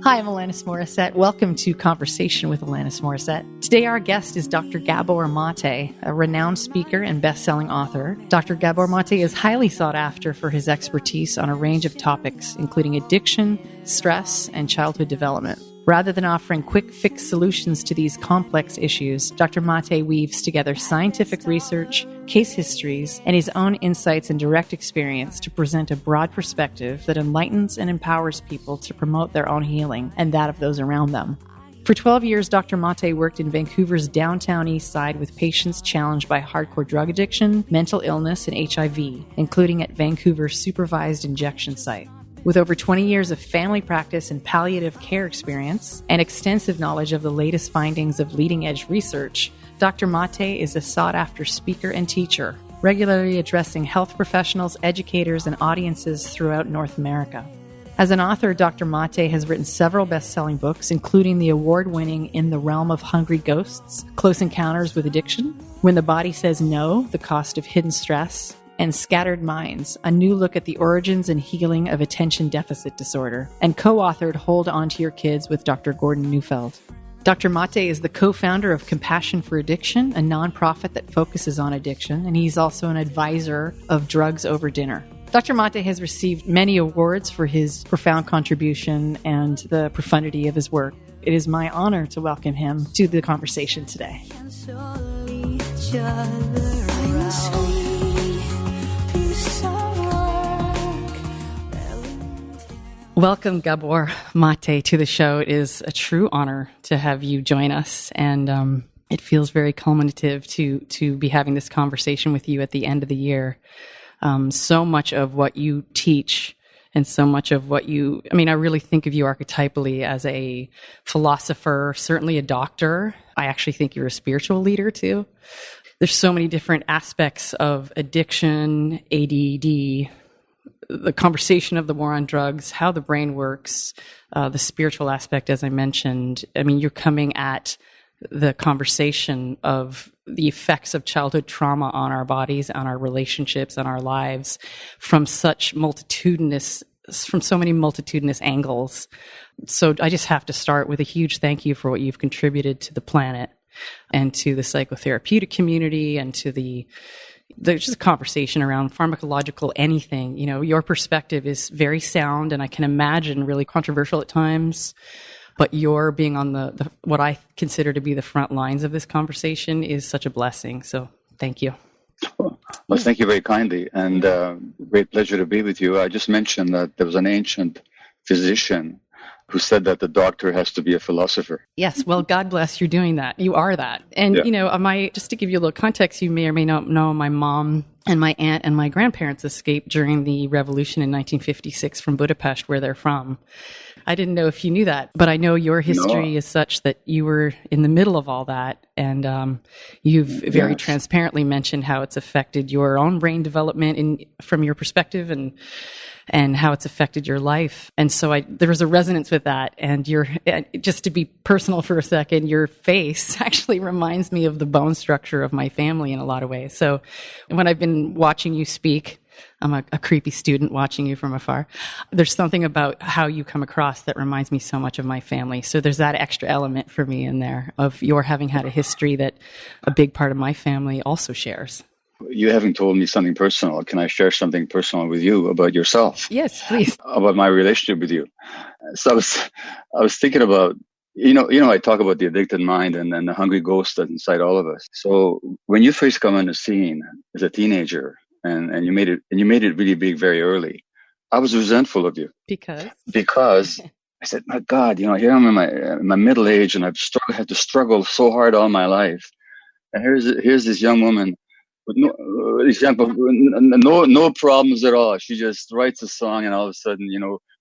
Hi, I'm Alanis Morissette. Welcome to Conversation with Alanis Morissette. Today our guest is Dr. Gabor Maté, a renowned speaker and best-selling author. Dr. Gabor Maté is highly sought after for his expertise on a range of topics, including addiction, stress, and childhood development. Rather than offering quick fix solutions to these complex issues, Dr. Maté weaves together scientific research, case histories, and his own insights and direct experience to present a broad perspective that enlightens and empowers people to promote their own healing and that of those around them. For 12 years, Dr. Maté worked in Vancouver's downtown east side with patients challenged by hardcore drug addiction, mental illness, and HIV, including at Vancouver's supervised injection site. With over 20 years of family practice and palliative care experience and extensive knowledge of the latest findings of leading-edge research, Dr. Maté is a sought-after speaker and teacher, regularly addressing health professionals, educators, and audiences throughout North America. As an author, Dr. Maté has written several best-selling books, including the award-winning In the Realm of Hungry Ghosts, Close Encounters with Addiction, When the Body Says No, The Cost of Hidden Stress, and Scattered Minds, a new look at the origins and healing of attention deficit disorder, and co-authored Hold On to Your Kids with Dr. Gordon Neufeld. Dr. Maté is the co-founder of Compassion for Addiction, a nonprofit that focuses on addiction, and he's also an advisor of Drugs Over Dinner. Dr. Maté has received many awards for his profound contribution and the profundity of his work. It is my honor to welcome him to the conversation today. Welcome, Gabor Maté, to the show. It is a true honor to have you join us, and it feels very culminative to be having this conversation with you at the end of the year. So much of what you teach and so much of what I really think of you archetypally as a philosopher, certainly a doctor. I actually think you're a spiritual leader too. There's so many different aspects of addiction, ADD, the conversation of the war on drugs, how the brain works, the spiritual aspect, as I mentioned. You're coming at the conversation of the effects of childhood trauma on our bodies, on our relationships, on our lives from so many multitudinous angles. So I just have to start with a huge thank you for what you've contributed to the planet and to the psychotherapeutic community and to there's just a conversation around pharmacological anything. Your perspective is very sound and I can imagine really controversial at times, but your being on the what I consider to be the front lines of this conversation is such a blessing. So thank you. Well, thank you very kindly, and great pleasure to be with you. I just mentioned that there was an ancient physician who said that the doctor has to be a philosopher. Yes, well, God bless you doing that. You are that. And, just to give you a little context, you may or may not know, my mom and my aunt and my grandparents escaped during the revolution in 1956 from Budapest, where they're from. I didn't know if you knew that, but I know your history is such that you were in the middle of all that. And you've very transparently mentioned how it's affected your own brain development from your perspective and how it's affected your life. And so there was a resonance with that. And just to be personal for a second, your face actually reminds me of the bone structure of my family in a lot of ways. So when I've been watching you speak, I'm a creepy student watching you from afar. There's something about how you come across that reminds me so much of my family. So there's that extra element for me in there of your having had a history that a big part of my family also shares. You haven't told me something personal. Can I share something personal with you about yourself? Yes, please. About my relationship with you. So I was thinking about, I talk about the addicted mind and the hungry ghost that's inside all of us. So when you first come on the scene as a teenager and you made it really big very early, I was resentful of you. Because I said, my God, here I'm in my middle age and I've had to struggle so hard all my life. And here's this young woman with no problems at all. She just writes a song, and all of a sudden,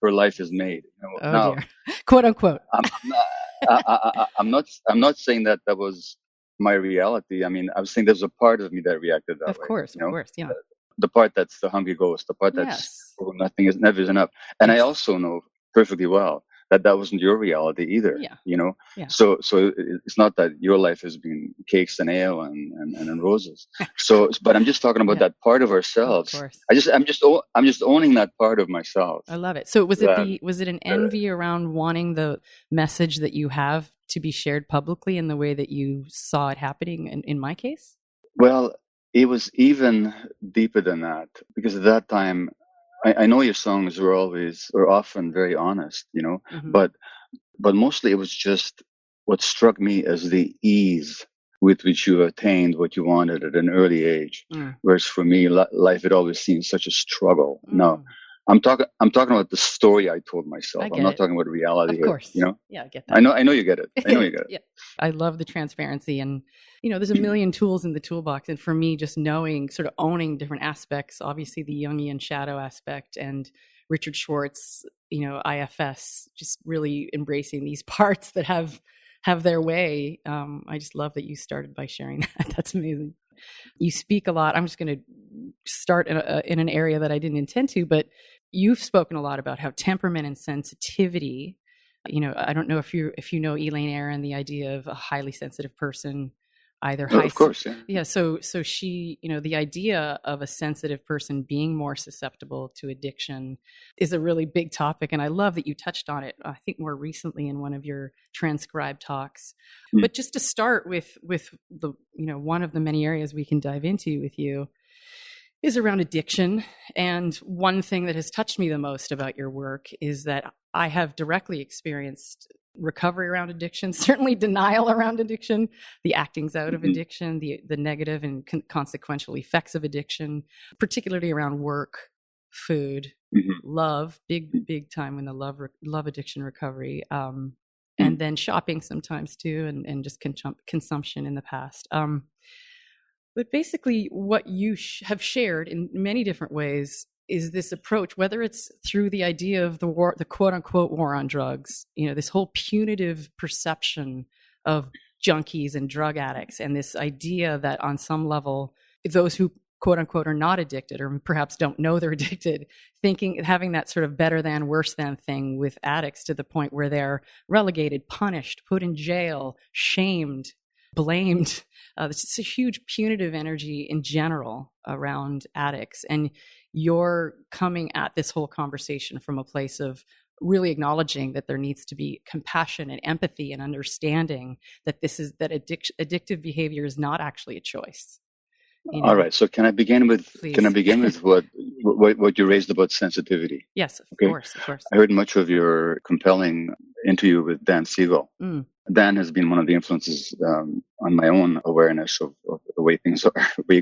her life is made. Now, dear. Quote unquote. I'm not saying that was my reality. I was saying there's a part of me that reacted that way. Of course, yeah. The part that's the hungry ghost, the part that's nothing is never is enough. And I also know perfectly well that wasn't your reality either, Yeah. you know? Yeah. So it's not that your life has been cakes and ale and roses. So, but I'm just talking about Yeah. that part of Of ourselves. course. I'm just owning that part of myself. I love it. So was That, it an envy around wanting the message that you have to be shared publicly in the way that you saw it happening in my case? well, it was even deeper than that, because at that time, I know your songs were often very honest, you know, Mm-hmm. but mostly it was just what struck me as the ease with which you attained what you wanted at an early age. Mm. Whereas for me, life had always seemed such a struggle. Now, Mm. I'm talking about the story I told myself. I I'm get not it. talking about reality Of here, you course. know? Yeah, I get that. I know you get it. I know you get it. Yeah. I love the transparency, and there's a million tools in the toolbox, and for me, just knowing, sort of owning different aspects, obviously the Jungian shadow aspect and Richard Schwartz, IFS, just really embracing these parts that have their way. I just love that you started by sharing that. That's amazing. You speak a lot. I'm just going to start in an area that I didn't intend to, but you've spoken a lot about how temperament and sensitivity. I don't know if you know Elaine Aron, the idea of a highly sensitive person, either high. Of course, yeah. Yeah. So she, the idea of a sensitive person being more susceptible to addiction is a really big topic, and I love that you touched on it. I think more recently in one of your transcribed talks. Mm. But just to start with the one of the many areas we can dive into with you is around addiction. And one thing that has touched me the most about your work is that I have directly experienced recovery around addiction, certainly denial around addiction, the actings out of addiction, the negative and consequential effects of addiction, particularly around work, food, love, big time in the love addiction recovery, and then shopping sometimes too, and just consumption in the past. But basically, what you have shared in many different ways is this approach, whether it's through the idea of the war, the quote unquote war on drugs, this whole punitive perception of junkies and drug addicts, and this idea that on some level, those who quote unquote are not addicted, or perhaps don't know they're addicted, having that sort of better than, worse than thing with addicts to the point where they're relegated, punished, put in jail, shamed, blamed. There's just a huge punitive energy in general around addicts. And you're coming at this whole conversation from a place of really acknowledging that there needs to be compassion and empathy and understanding that addictive behavior is not actually a choice. All right. So can I begin with Please. what you raised about sensitivity? Yes, of Okay. course, of course. I heard much of your compelling interview with Dan Siegel. Mm. Dan has been one of the influences on my own awareness of the way things are,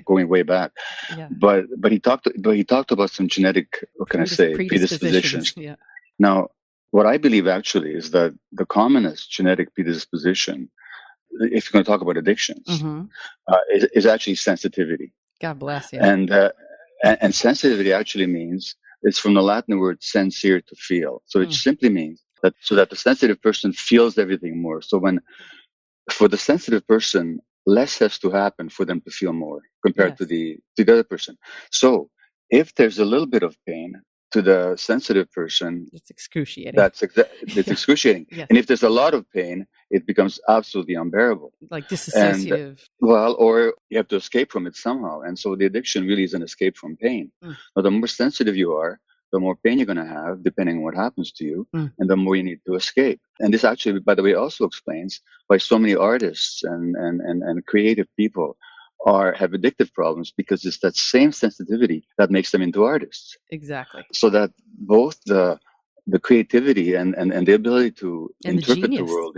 going way back. Yeah. But he talked about some genetic, what can I say, predispositions. Yeah. Now, what I believe actually is that the commonest genetic predisposition, if you're going to talk about addictions, is actually sensitivity. God bless you. And sensitivity actually means, it's from the Latin word sensere, to feel. So it simply means that the sensitive person feels everything more. So for the sensitive person, less has to happen for them to feel more compared to the other person. So if there's a little bit of pain to the sensitive person, it's excruciating. It's excruciating. Yes. And if there's a lot of pain, it becomes absolutely unbearable. Like dissociative. Or you have to escape from it somehow. And so the addiction really is an escape from pain. Now, the more sensitive you are, the more pain you're going to have, depending on what happens to you, and the more you need to escape. And this actually, by the way, also explains why so many artists and creative people have addictive problems, because it's that same sensitivity that makes them into artists. Exactly. So that both the creativity and the ability to interpret the world,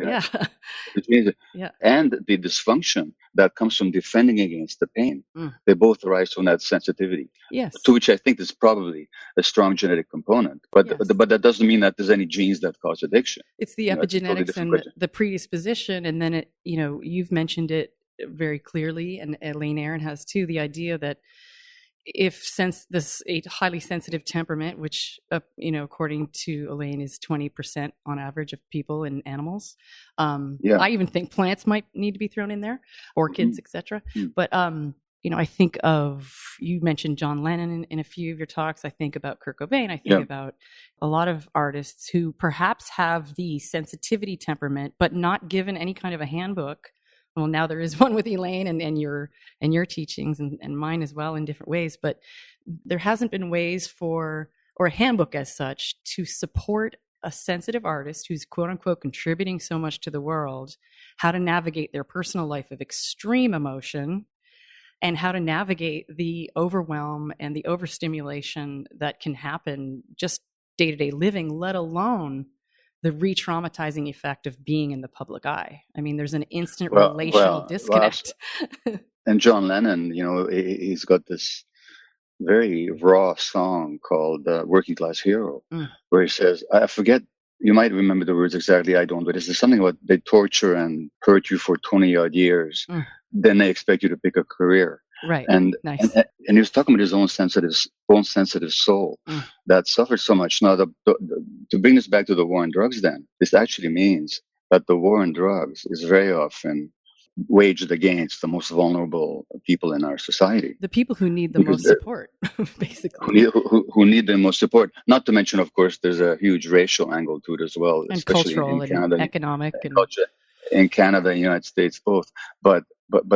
and the dysfunction that comes from defending against the pain, they both arise from that sensitivity. Yes. To which I think there's probably a strong genetic component, but that doesn't mean that there's any genes that cause addiction. It's the epigenetics and the predisposition, and then you've mentioned it very clearly, and Elaine Aron has too, the idea that if a highly sensitive temperament, which according to Elaine is 20% on average of people and animals, I even think plants might need to be thrown in there, orchids, etc. But I think of, you mentioned John Lennon in a few of your talks. I think about Kurt Cobain. I think about a lot of artists who perhaps have the sensitivity temperament, but not given any kind of a handbook. Well, now there is one with Elaine and your teachings and mine as well in different ways, but there hasn't been ways or a handbook as such to support a sensitive artist who's quote unquote contributing so much to the world, how to navigate their personal life of extreme emotion and how to navigate the overwhelm and the overstimulation that can happen just day-to-day living, let alone the re-traumatizing effect of being in the public eye. I mean, there's an instant relational disconnect. And John Lennon, he's got this very raw song called Working Class Hero, where he says, I forget, you might remember the words exactly, I don't, but it's something about they torture and hurt you for 20 odd years. Then they expect you to pick a career. Right. And, nice. and he was talking about his own sensitive soul that suffered so much. Now, to bring this back to the war on drugs, then this actually means that the war on drugs is very often waged against the most vulnerable people in our society. The people who need the most support, basically. Who need the most support. Not to mention, of course, there's a huge racial angle to it as well, and especially cultural in Canada, and economic and culture, in Canada and United States both. But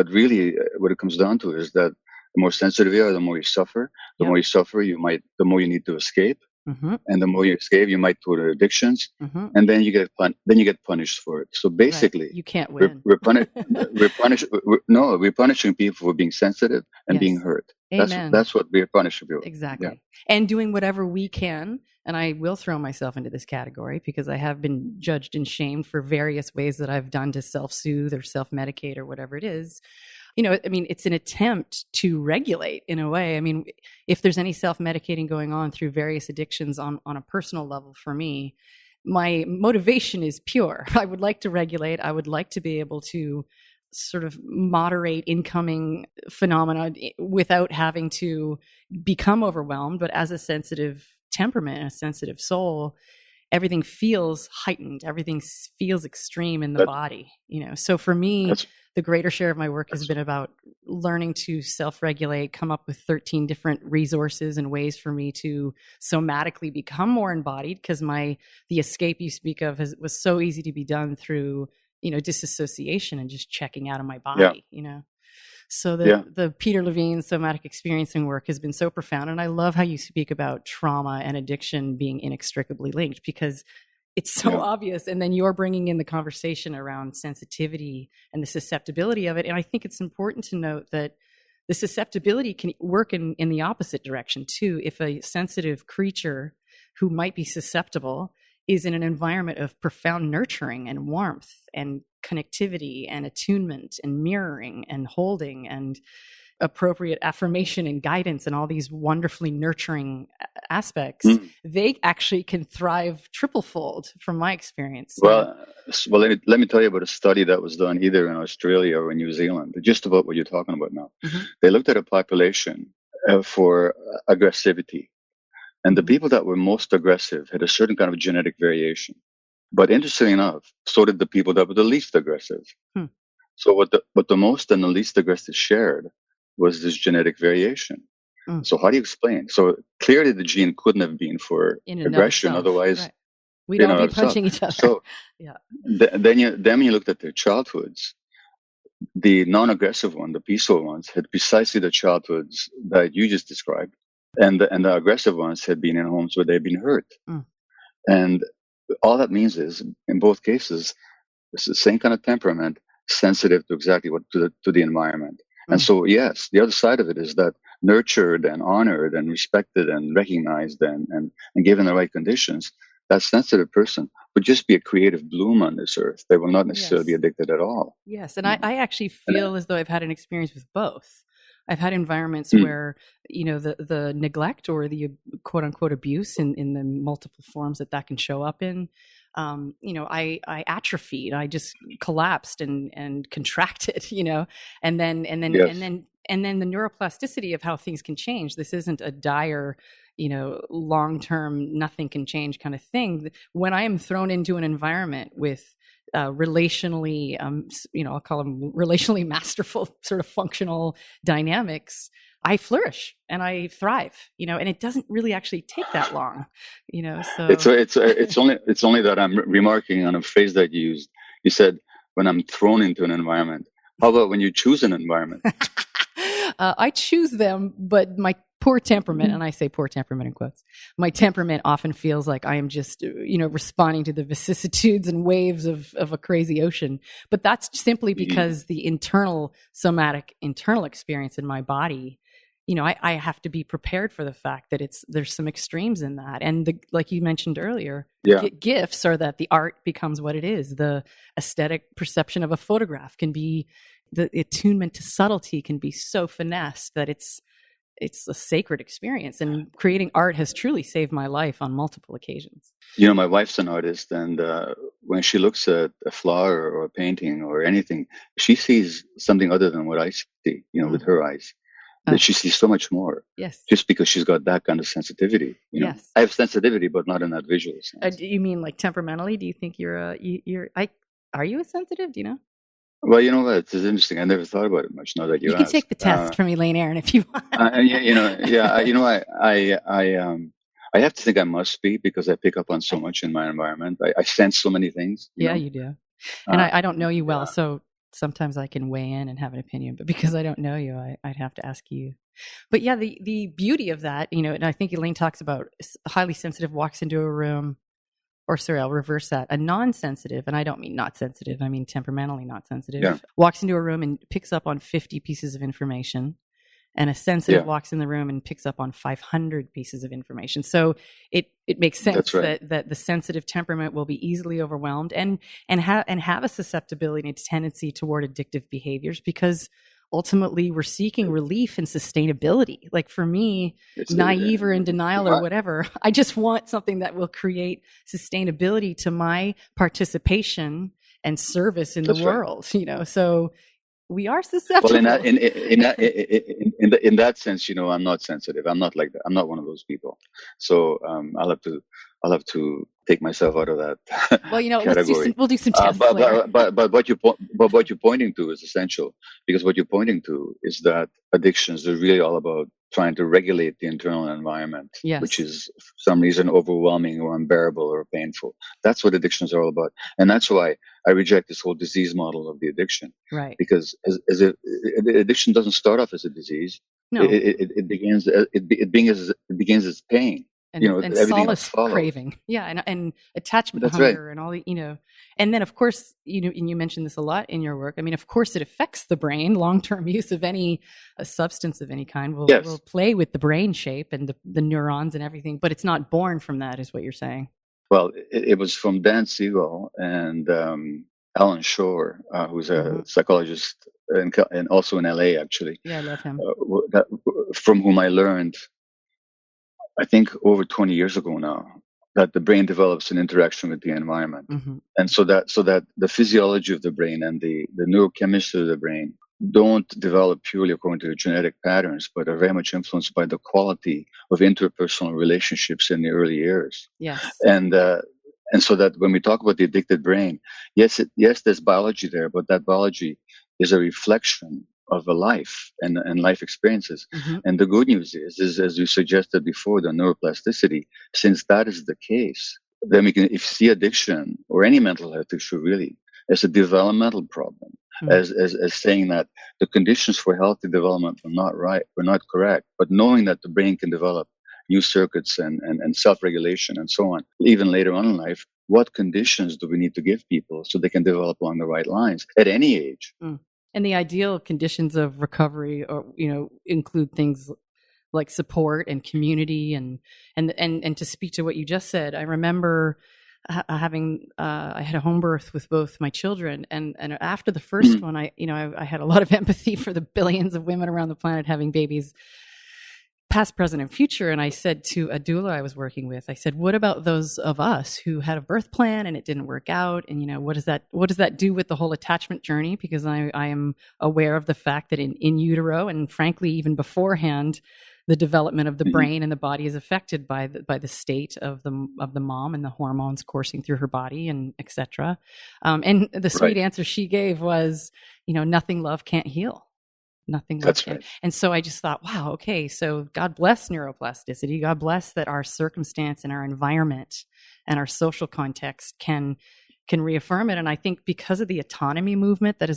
really, what it comes down to is that the more sensitive you are, the more you suffer. The more you suffer, the more you need to escape. And the more you escape, you might go to addictions, and then you get punished for it. So basically, you can't win. We're punishing people for being sensitive and being hurt. Amen. That's what we're punishing people. Exactly. And doing whatever we can. And I will throw myself into this category because I have been judged and shamed for various ways that I've done to self-soothe or self-medicate or whatever it is. It's an attempt to regulate in a way. I mean, if there's any self-medicating going on through various addictions on a personal level for me, my motivation is pure. I would like to regulate. I would like to be able to sort of moderate incoming phenomena without having to become overwhelmed. But as a sensitive temperament, a sensitive soul, everything feels heightened. Everything feels extreme in the body, So for me, the greater share of my work has been about learning to self-regulate, come up with 13 different resources and ways for me to somatically become more embodied, because the escape you speak of was so easy to be done through, disassociation and just checking out of my body, So the Peter Levine somatic experiencing work has been so profound. And I love how you speak about trauma and addiction being inextricably linked, because it's so obvious. And then you're bringing in the conversation around sensitivity and the susceptibility of it. And I think it's important to note that the susceptibility can work in the opposite direction too. If a sensitive creature who might be susceptible is in an environment of profound nurturing and warmth and connectivity and attunement and mirroring and holding and appropriate affirmation and guidance and all these wonderfully nurturing aspects, they actually can thrive triple-fold from my experience. Well, let me tell you about a study that was done either in Australia or in New Zealand, just about what you're talking about now. They looked at a population for aggressivity. And the people that were most aggressive had a certain kind of genetic variation. But interestingly enough, so did the people that were the least aggressive. So what the most and the least aggressive shared was this genetic variation. So how do you explain? So clearly the gene couldn't have been for aggression. Otherwise, we'd all be punching each other. So then you looked at their childhoods. The non-aggressive one, the peaceful ones, had precisely the childhoods that you just described. And the aggressive ones had been in homes where they'd been hurt. And all that means is, in both cases, it's the same kind of temperament, sensitive to exactly to the environment. And so, yes, the other side of it is that nurtured and honored and respected and recognized and given the right conditions, that sensitive person would just be a creative bloom on this earth. They will not necessarily be addicted at all. Yes. And I actually feel as though I've had an experience with both. I've had environments where, the neglect or the quote unquote abuse in the multiple forms that can show up in, I atrophied. I just collapsed and contracted, and then the neuroplasticity of how things can change. This isn't a dire, long-term, nothing can change kind of thing. When I am thrown into an environment with relationally, I'll call them relationally masterful sort of functional dynamics, I flourish and I thrive, and it doesn't really actually take that long, so. It's only that I'm remarking on a phrase that you used. You said, when I'm thrown into an environment. How about when you choose an environment? I choose them, but my poor temperament, and I say poor temperament in quotes, my temperament often feels like I am just, responding to the vicissitudes and waves of a crazy ocean. But that's simply because the somatic internal experience in my body, I have to be prepared for the fact that there's some extremes in that. And like you mentioned earlier, gifts are that the art becomes what it is. The aesthetic perception of a photograph can be, the attunement to subtlety can be so finessed that it's a sacred experience. And creating art has truly saved my life on multiple occasions. My wife's an artist, and when she looks at a flower or a painting or anything, she sees something other than what I see, with her eyes. That she sees so much more. Yes. Just because she's got that kind of sensitivity. Yes. I have sensitivity, but not in that visual sense. Do you mean like temperamentally? Do you think are you a sensitive? Do you know? Well, you know what? It's interesting. I never thought about it much. Now that you can asked. Take the test from Elaine Aaron if you want. I have to think I must be, because I pick up on so much in my environment. I sense so many things. You do. And I don't know you well, so sometimes I can weigh in and have an opinion, but because I don't know you, I'd have to ask you. But yeah, the beauty of that, and I think Elaine talks about highly sensitive walks into a room, or sorry, I'll reverse that. A non-sensitive, and I don't mean not sensitive, I mean temperamentally not sensitive, walks into a room and picks up on 50 pieces of information. And a sensitive walks in the room and picks up on 500 pieces of information. So it makes sense that the sensitive temperament will be easily overwhelmed and have a susceptibility and a tendency toward addictive behaviors, because ultimately we're seeking relief and sustainability. Like for me, naive or in denial or whatever, I just want something that will create sustainability to my participation and service in the world, so we are susceptible. Well, in that sense, I'm not sensitive. I'm not like that. I'm not one of those people. So I'll have to take myself out of that. Well, we'll do some tests later. But what you're pointing to is essential, because what you're pointing to is that addictions are really all about trying to regulate the internal environment, which is for some reason overwhelming or unbearable or painful. That's what addictions are all about, and that's why I reject this whole disease model of the addiction. Right. Because addiction doesn't start off as a disease. No. It begins as pain. And solace craving. Yeah. And attachment hunger and all the, and then of course, and you mentioned this a lot in your work. I mean, of course it affects the brain. Long-term use of any substance of any kind will play with the brain shape and the neurons and everything, but it's not born from that, is what you're saying. Well, it was from Dan Siegel and Alan Shore, who's a psychologist and also in LA, actually. Yeah, I love him. From whom I learned, I think over 20 years ago now, that the brain develops an interaction with the environment. And so that the physiology of the brain and the neurochemistry of the brain don't develop purely according to genetic patterns, but are very much influenced by the quality of interpersonal relationships in the early years. Yes. And so that when we talk about the addicted brain, yes, there's biology there, but that biology is a reflection of a life and life experiences. And the good news is, as you suggested before, the neuroplasticity. Since that is the case, then we can, if you see addiction or any mental health issue really as a developmental problem, as saying that the conditions for healthy development were not correct, but knowing that the brain can develop new circuits and self-regulation and so on, even later on in life, what conditions do we need to give people so they can develop along the right lines at any age? And the ideal conditions of recovery, or include things like support and community, and to speak to what you just said. I remember having I had a home birth with both my children, and after the first one, I had a lot of empathy for the billions of women around the planet having babies, past, present, and future. And I said to a doula I was working with, I said, what about those of us who had a birth plan and it didn't work out? And, what does that do with the whole attachment journey? Because I am aware of the fact that in utero, and frankly, even beforehand, the development of the brain and the body is affected by the state of the mom and the hormones coursing through her body and etc. And the sweet answer she gave was, nothing love can't heal. Nothing love can. Right. And so I just thought, wow, okay, so God bless neuroplasticity. God bless that our circumstance and our environment and our social context can reaffirm it. And I think because of the autonomy movement that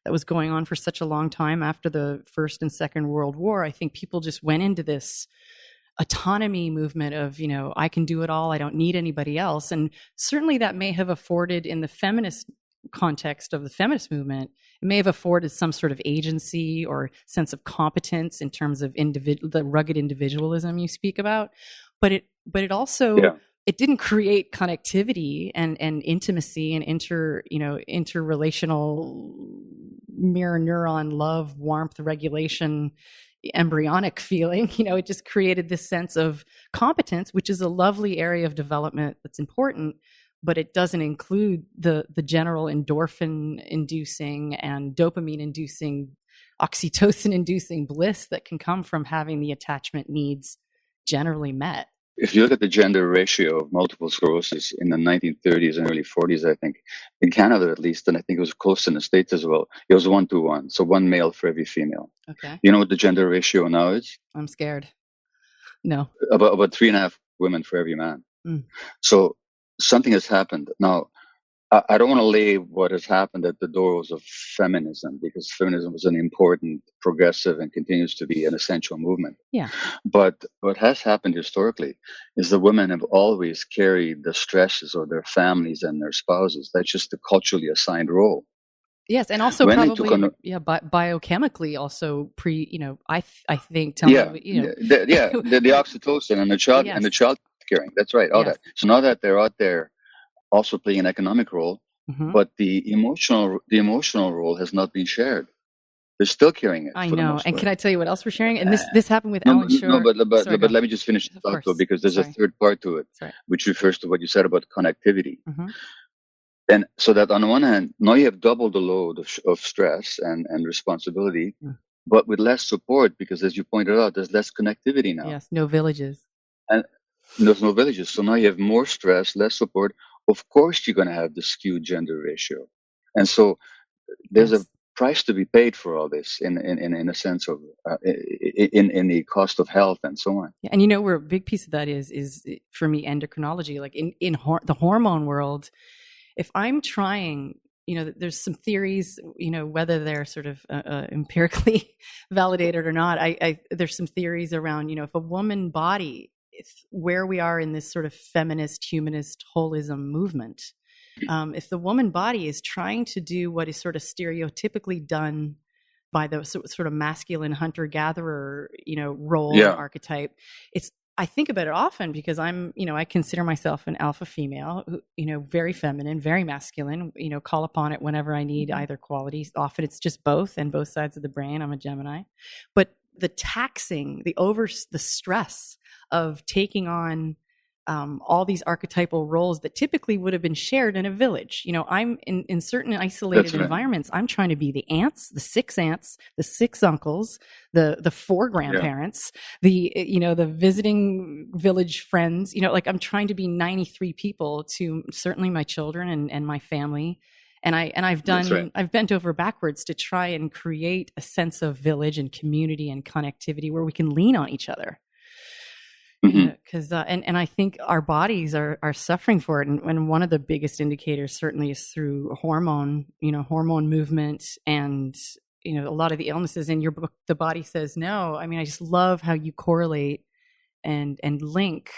was going on for such a long time after the First and Second World War, I think people just went into this autonomy movement of, I can do it all. I don't need anybody else. And certainly that may have afforded, in the feminist context of the feminist movement, it may have afforded some sort of agency or sense of competence in terms of the rugged individualism you speak about. But it also, it didn't create connectivity and intimacy and interrelational mirror neuron love, warmth, regulation, embryonic feeling. It just created this sense of competence, which is a lovely area of development that's important, but it doesn't include the general endorphin inducing and dopamine inducing, oxytocin inducing bliss that can come from having the attachment needs generally met. If you look at the gender ratio of multiple sclerosis in the 1930s and early 40s, I think, in Canada at least, and I think it was close in the States as well, it was 1-to-1. So one male for every female. Okay. You know what the gender ratio now is? I'm scared. No. About 3.5 women for every man. So something has happened. Now, I don't want to lay what has happened at the doors of feminism, because feminism was an important, progressive, and continues to be an essential movement. Yeah. But what has happened historically is the women have always carried the stresses of their families and their spouses. That's just the culturally assigned role. Yes, and also when probably biochemically also I think the oxytocin and the child and the child caring. That's right, all that. So now that they're out there also playing an economic role, but the emotional role has not been shared. They're still carrying it. I know. And can I tell you what else we're sharing? And this happened with Alan Shore. No, but let me just finish the thought, though, because there's a third part to it, which refers to what you said about connectivity. And so that on the one hand, now you have double the load of stress and responsibility, but with less support, because as you pointed out, there's less connectivity now. Yes, no villages. And there's no villages. So now you have more stress, less support. Of course, you're going to have the skewed gender ratio. And so there's a price to be paid for all this in a sense of in the cost of health and so on. Yeah, and where a big piece of that is for me endocrinology. Like in the hormone world, if I'm trying, there's some theories, whether they're sort of empirically validated or not. There's some theories around, if a woman body, where we are in this sort of feminist, humanist, holism movement, if the woman body is trying to do what is sort of stereotypically done by the sort of masculine hunter-gatherer, role archetype, I think about it often because I consider myself an alpha female, very feminine, very masculine, call upon it whenever I need either qualities. Often it's just both and both sides of the brain. I'm a Gemini. But the taxing, the stress of taking on all these archetypal roles that typically would have been shared in a village. I'm in certain isolated environments. I'm trying to be the aunts, the 6 aunts, the 6 uncles, the 4 grandparents, the visiting village friends. I'm trying to be 93 people to certainly my children and my family. And I've bent over backwards to try and create a sense of village and community and connectivity where we can lean on each other. Because and I think our bodies are suffering for it, and one of the biggest indicators certainly is through hormone movement, and a lot of the illnesses in your book. The Body Says No. I mean, I just love how you correlate and link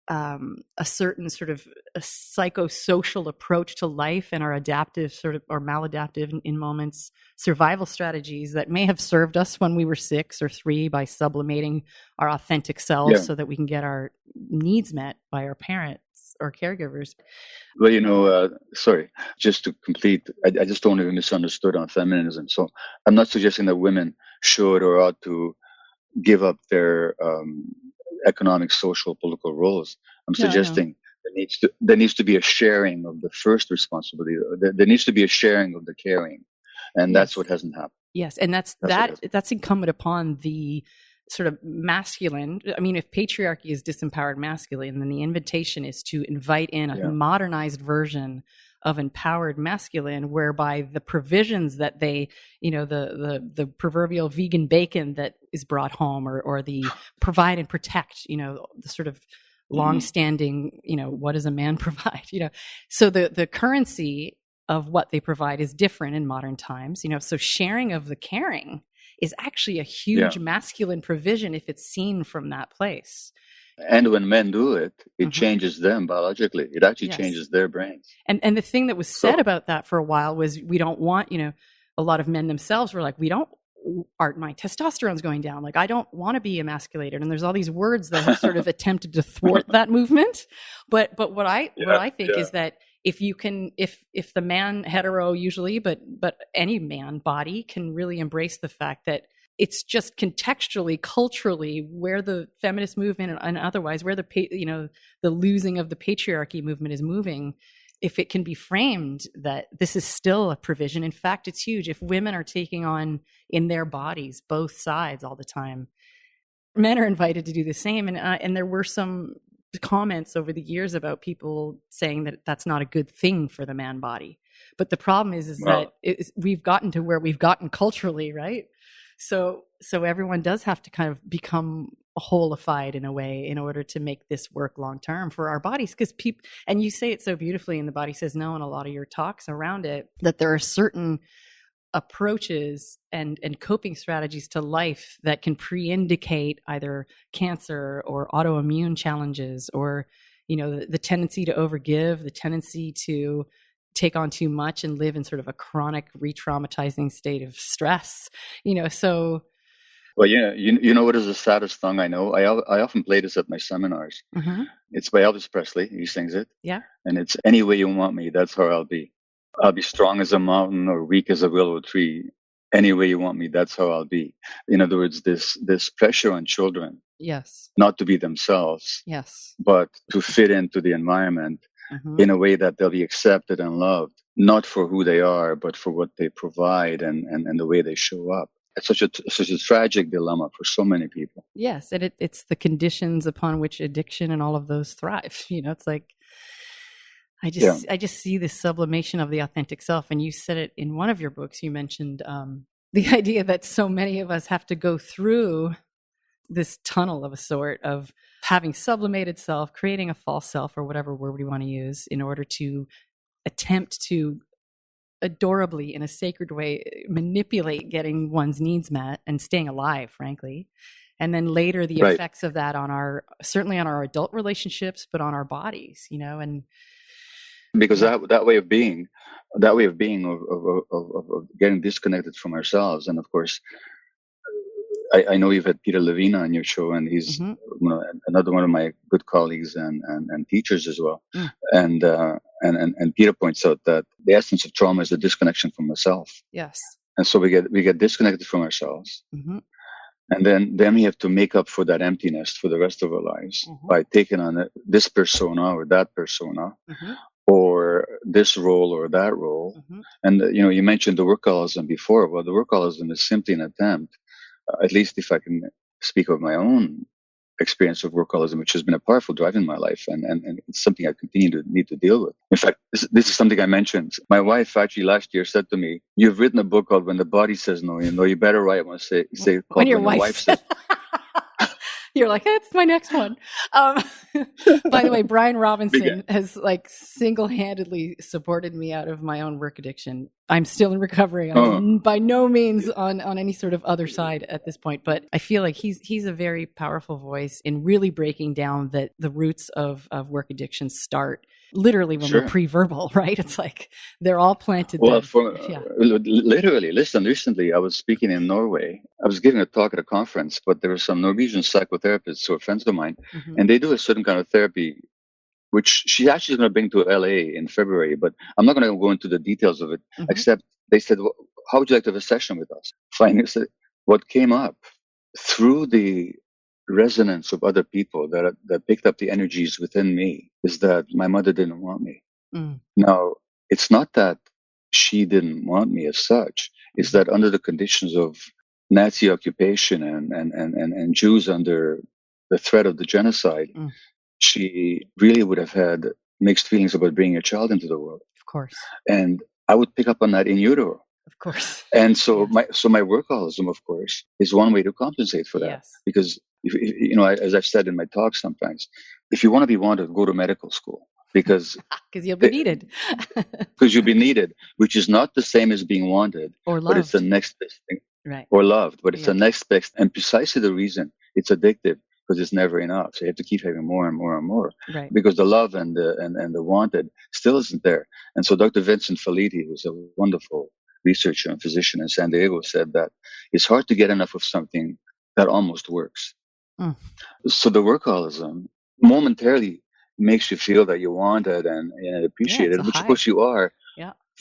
a certain sort of a psychosocial approach to life and our adaptive or maladaptive in moments survival strategies that may have served us when we were 6 or 3 by sublimating our authentic selves so that we can get our needs met by our parents or caregivers. Well, sorry, just to complete, I just don't want to be misunderstood on feminism. So I'm not suggesting that women should or ought to give up their economic, social, political roles. I'm suggesting there needs to be a sharing of the first responsibility. There needs to be a sharing of the caring, and that's what hasn't happened. Yes, and that's incumbent upon the sort of masculine. I mean, if patriarchy is disempowered masculine, then the invitation is to invite in a modernized version of empowered masculine, whereby the provisions that they, the proverbial vegan bacon that is brought home, or the provide and protect, the sort of long-standing, what does a man provide? So the currency of what they provide is different in modern times. So sharing of the caring is actually a huge masculine provision if it's seen from that place. And when men do it, it changes them biologically. It actually changes their brains. And the thing that was said about that for a while was, we don't want, a lot of men themselves were like, my testosterone's going down. Like, I don't want to be emasculated. And there's all these words that have sort of attempted to thwart that movement. But what I think is that if the man, hetero usually, but any man body can really embrace the fact that it's just contextually, culturally, where the feminist movement and otherwise, where the losing of the patriarchy movement is moving, if it can be framed that this is still a provision. In fact, it's huge. If women are taking on in their bodies both sides all the time, men are invited to do the same. And there were some comments over the years about people saying that that's not a good thing for the man body. But the problem is that we've gotten to where we've gotten culturally, right? So everyone does have to kind of become wholeified in a way in order to make this work long term for our bodies. Because and you say it so beautifully, and The Body Says No, and a lot of your talks around it, that there are certain approaches and coping strategies to life that can pre-indicate either cancer or autoimmune challenges, or the tendency to overgive, the tendency to take on too much and live in sort of a chronic re-traumatizing state of stress, so. Well, you know what is the saddest song I know? I often play this at my seminars. It's by Elvis Presley. He sings it. Yeah. And it's, any way you want me, that's how I'll be. I'll be strong as a mountain or weak as a willow tree. Any way you want me, that's how I'll be. In other words, this pressure on children. Yes. Not to be themselves. Yes. But to fit into the environment in a way that they'll be accepted and loved, not for who they are, but for what they provide and the way they show up. It's such a tragic dilemma for so many people. Yes, and it's the conditions upon which addiction and all of those thrive. It's like, I just see this sublimation of the authentic self. And you said it in one of your books. You mentioned the idea that so many of us have to go through this tunnel of a sort of having sublimated self, creating a false self, or whatever word we want to use, in order to attempt to adorably, in a sacred way, manipulate getting one's needs met and staying alive, frankly. And then later the effects of that certainly on our adult relationships, but on our bodies, and because that way of being of getting disconnected from ourselves. And of course, I know you've had Peter Levine on your show, and he's another one of my good colleagues and teachers as well. And Peter points out that the essence of trauma is the disconnection from the self. Yes. And so we get disconnected from ourselves. And then we have to make up for that emptiness for the rest of our lives by taking on this persona or that persona, or this role or that role. And you mentioned the workaholism before. Well, the workaholism is simply an attempt, at least if I can speak of my own experience of workaholism, which has been a powerful drive in my life, and it's something I continue to need to deal with. In fact, this is something I mentioned. My wife actually last year said to me, "You've written a book called When the Body Says No. You better write one. Say when your wife says." You're like, that's my next one. By the way, Brian Robinson has single-handedly supported me out of my own work addiction. I'm still in recovery. I'm by no means on any sort of other side at this point, but I feel like he's a very powerful voice in really breaking down that the roots of work addiction start literally when we're pre-verbal, right? It's like they're all planted there. Literally, listen, recently I was speaking in Norway. I was giving a talk at a conference, but there were some Norwegian psychotherapists who are friends of mine, and they do a certain kind of therapy, which she actually is going to bring to LA in February, but I'm not going to go into the details of it, except they said, well, how would you like to have a session with us? Finally, what came up through the resonance of other people that picked up the energies within me is that my mother didn't want me. Now, it's not that she didn't want me as such. It's that under the conditions of Nazi occupation and Jews under the threat of the genocide, she really would have had mixed feelings about bringing a child into the world. Of course. And I would pick up on that in utero. Of course. And so my workaholism, of course, is one way to compensate for that. Yes. Because, as I've said in my talk sometimes, if you want to be wanted, go to medical school. Because you'll be needed. Because you'll be needed, which is not the same as being wanted. Or loved. But it's the next best thing. Right. Or loved, but it's the next best. And precisely the reason it's addictive, because it's never enough. So you have to keep having more and more and more. Right. Because the love and the wanted still isn't there. And so Dr. Vincent Felitti, who's a wonderful researcher and physician in San Diego, said that it's hard to get enough of something that almost works. So the workaholism momentarily makes you feel that you want it and appreciate it, which of course you are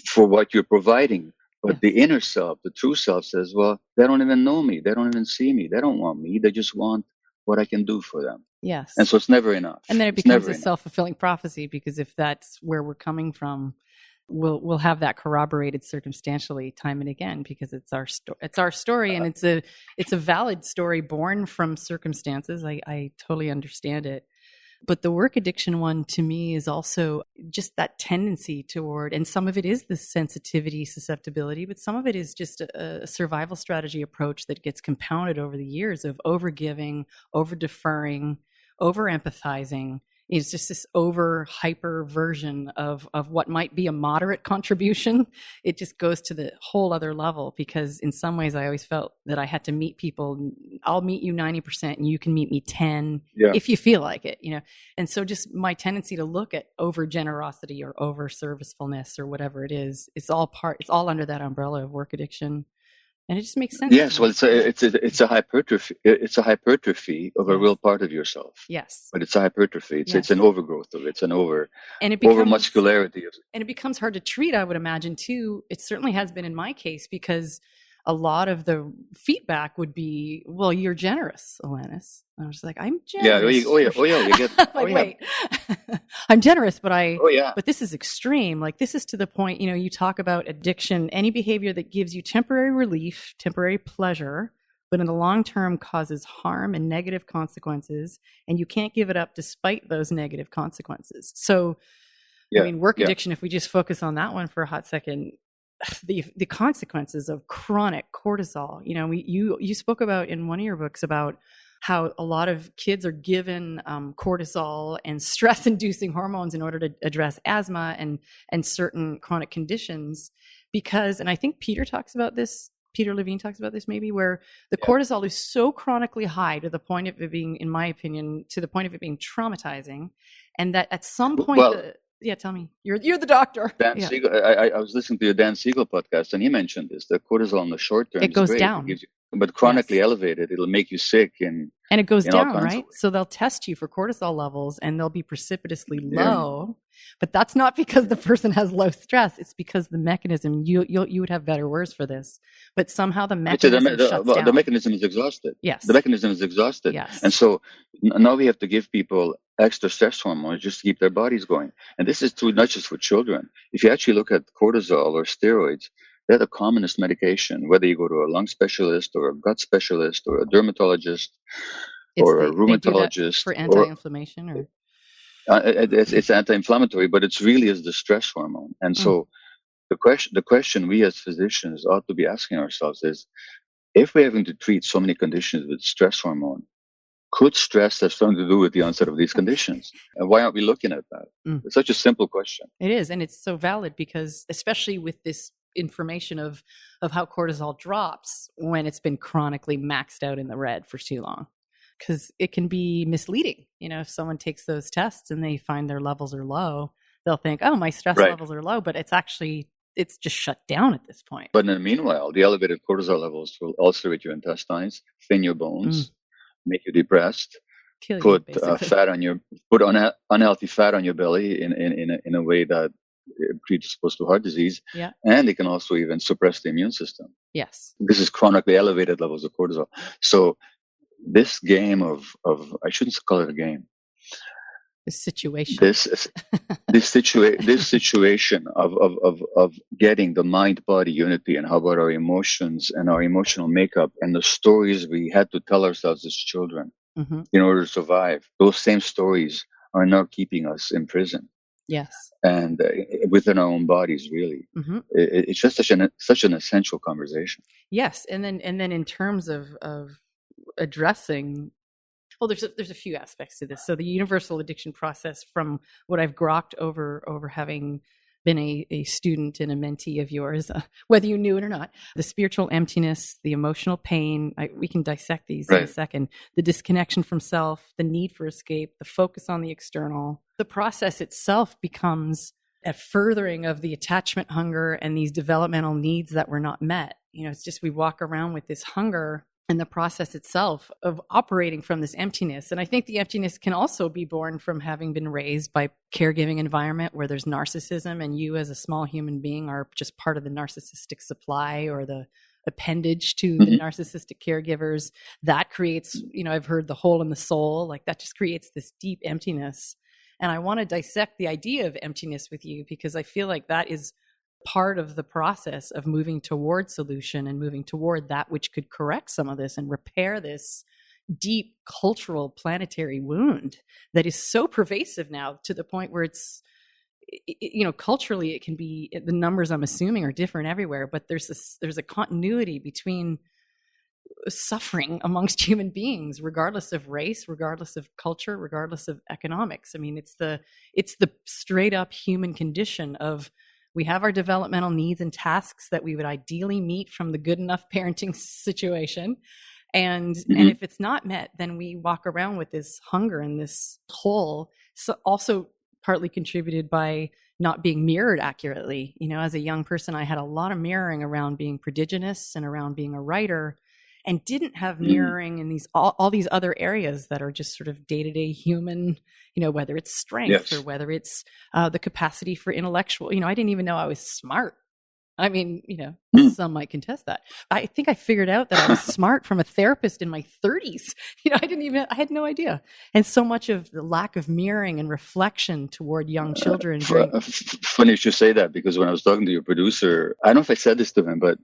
for what you're providing. But the inner self, the true self says, well, they don't even know me. They don't even see me. They don't want me. They just want what I can do for them. Yes. And so it's never enough. And then it becomes a self-fulfilling prophecy, because if that's where we're coming from, we'll have that corroborated circumstantially time and again, because it's our story, and it's a valid story born from circumstances. I totally understand it. But the work addiction one, to me, is also just that tendency toward, and some of it is the sensitivity, susceptibility, but some of it is just a survival strategy approach that gets compounded over the years of over-giving, over-deferring, over-empathizing. It's just this hyper version of what might be a moderate contribution. It just goes to the whole other level, because in some ways I always felt that I had to meet people. I'll meet you 90% and you can meet me 10 if you feel like it, And so just my tendency to look at over generosity or over servicefulness or whatever it is, it's all under that umbrella of work addiction. And it just makes sense. Yes, well, it's a hypertrophy. It's a hypertrophy of a real part of yourself. Yes, but it's a hypertrophy. It's an overgrowth of it. It's an over muscularity. And it becomes hard to treat, I would imagine, too. It certainly has been in my case, because a lot of the feedback would be, "Well, you're generous, Alanis." And I was like, "I'm generous." You get. Wait, I'm generous, but this is extreme. Like, this is to the point. You talk about addiction, any behavior that gives you temporary relief, temporary pleasure, but in the long term causes harm and negative consequences, and you can't give it up despite those negative consequences. So, work addiction, if we just focus on that one for a hot second, the consequences of chronic cortisol. You spoke about in one of your books about how a lot of kids are given cortisol and stress-inducing hormones in order to address asthma and certain chronic conditions, because, and I think Peter Levine talks about this maybe, where the cortisol is so chronically high to the point of it being, in my opinion, traumatizing, and that at some point, tell me. You're the doctor. Dan Siegel. I was listening to your Dan Siegel podcast, and he mentioned this. The cortisol in the short term, it goes down. But chronically elevated, it'll make you sick, and it goes down, right? So they'll test you for cortisol levels, and they'll be precipitously low. But that's not because the person has low stress. It's because the mechanism. You would have better words for this, but somehow the mechanism shuts down. The mechanism is exhausted. Yes, the mechanism is exhausted. Yes, and so now we have to give people extra stress hormones just to keep their bodies going. And this is true not just for children. If you actually look at cortisol or steroids, they're the commonest medication, whether you go to a lung specialist or a gut specialist or a dermatologist or a rheumatologist. For anti-inflammation or? It's anti-inflammatory, but it's really is the stress hormone. And so the question we as physicians ought to be asking ourselves is, if we're having to treat so many conditions with stress hormone, could stress have something to do with the onset of these conditions? And why aren't we looking at that? It's such a simple question. It is, and it's so valid, because especially with this information of how cortisol drops when it's been chronically maxed out in the red for too long, because it can be misleading. If someone takes those tests and they find their levels are low, they'll think, "Oh, my stress levels are low," but it's just shut down at this point. But in the meanwhile, the elevated cortisol levels will ulcerate your intestines, thin your bones, make you depressed, put unhealthy fat on your belly in a way that predisposed to heart disease, and it can also even suppress the immune system. Yes, this is chronically elevated levels of cortisol. So this game of I shouldn't call it a game. situation. This situation of getting the mind body unity, and how about our emotions and our emotional makeup and the stories we had to tell ourselves as children in order to survive. Those same stories are now keeping us in prison. Yes. And within our own bodies, really. It's just such an essential conversation. Yes, and then in terms of addressing, well, there's a few aspects to this. So the universal addiction process, from what I've grokked over having been a student and a mentee of yours, whether you knew it or not, the spiritual emptiness, the emotional pain, we can dissect these in a second, the disconnection from self, the need for escape, the focus on the external. The process itself becomes a furthering of the attachment hunger and these developmental needs that were not met. It's just we walk around with this hunger, and the process itself of operating from this emptiness. And I think the emptiness can also be born from having been raised by caregiving environment where there's narcissism, and you as a small human being are just part of the narcissistic supply or the appendage to the narcissistic caregivers. That creates, I've heard the hole in the soul, like that just creates this deep emptiness. And I want to dissect the idea of emptiness with you, because I feel like that is part of the process of moving toward solution and moving toward that which could correct some of this and repair this deep cultural planetary wound that is so pervasive now, to the point where it's, culturally it can be, the numbers I'm assuming are different everywhere, but there's a continuity between suffering amongst human beings, regardless of race, regardless of culture, regardless of economics. I mean, it's the straight up human condition of, we have our developmental needs and tasks that we would ideally meet from the good enough parenting situation. And if it's not met, then we walk around with this hunger and this hole. So also partly contributed by not being mirrored accurately. As a young person, I had a lot of mirroring around being prodigious and around being a writer, and didn't have mirroring in these all these other areas that are just sort of day-to-day human, whether it's strength or whether it's the capacity for intellectual, I didn't even know I was smart. I mean, some might contest that. I think I figured out that I was smart from a therapist in my 30s. I had no idea. And so much of the lack of mirroring and reflection toward young children. Funny you should say that, because when I was talking to your producer, I don't know if I said this to him, but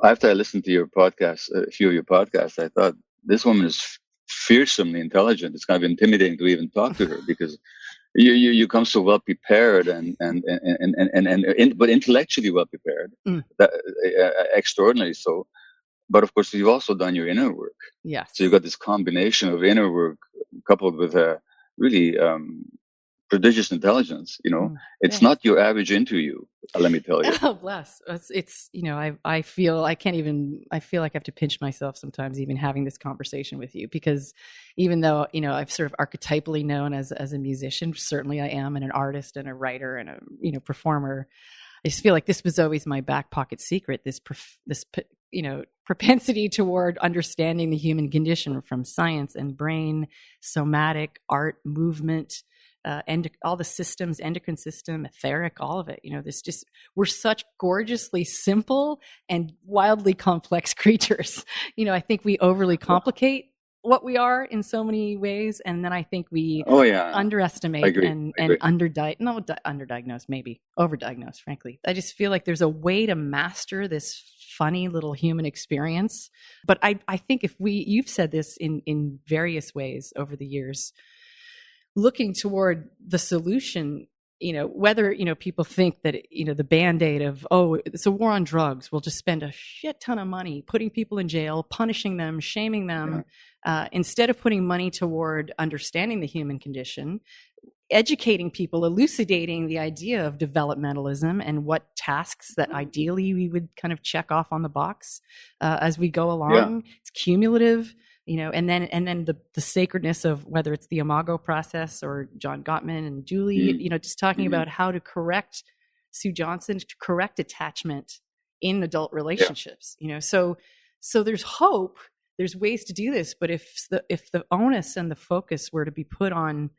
after I listened to your podcast, a few of your podcasts, I thought, this woman is fearsomely intelligent. It's kind of intimidating to even talk to her, because you come so well prepared but intellectually well prepared, extraordinarily so. But of course, you've also done your inner work. Yes. So you've got this combination of inner work coupled with a really prodigious intelligence. It's not your average interview, let me tell you. Oh, bless. It's I feel like I have to pinch myself sometimes even having this conversation with you, because even though I've sort of archetypally known as a musician, certainly I am, and an artist and a writer and a performer, I just feel like this was always my back pocket secret, this propensity toward understanding the human condition from science and brain, somatic, art, movement, and all the systems, endocrine system, etheric, all of it. We're such gorgeously simple and wildly complex creatures. I think we overly complicate what we are in so many ways, and then I think we underestimate and underdiagnose, maybe overdiagnose, frankly. I just feel like there's a way to master this funny little human experience. But I think you've said this in various ways over the years, looking toward the solution, whether, people think that, the Band-Aid of, it's a war on drugs, we'll just spend a shit ton of money putting people in jail, punishing them, shaming them, instead of putting money toward understanding the human condition, educating people, elucidating the idea of developmentalism and what tasks that ideally we would kind of check off on the box as we go along. It's cumulative. And then the sacredness of whether it's the Imago process or John Gottman and Julie, just talking about how to correct Sue Johnson, to correct attachment in adult relationships. So there's hope, there's ways to do this, but if the onus and the focus were to be put on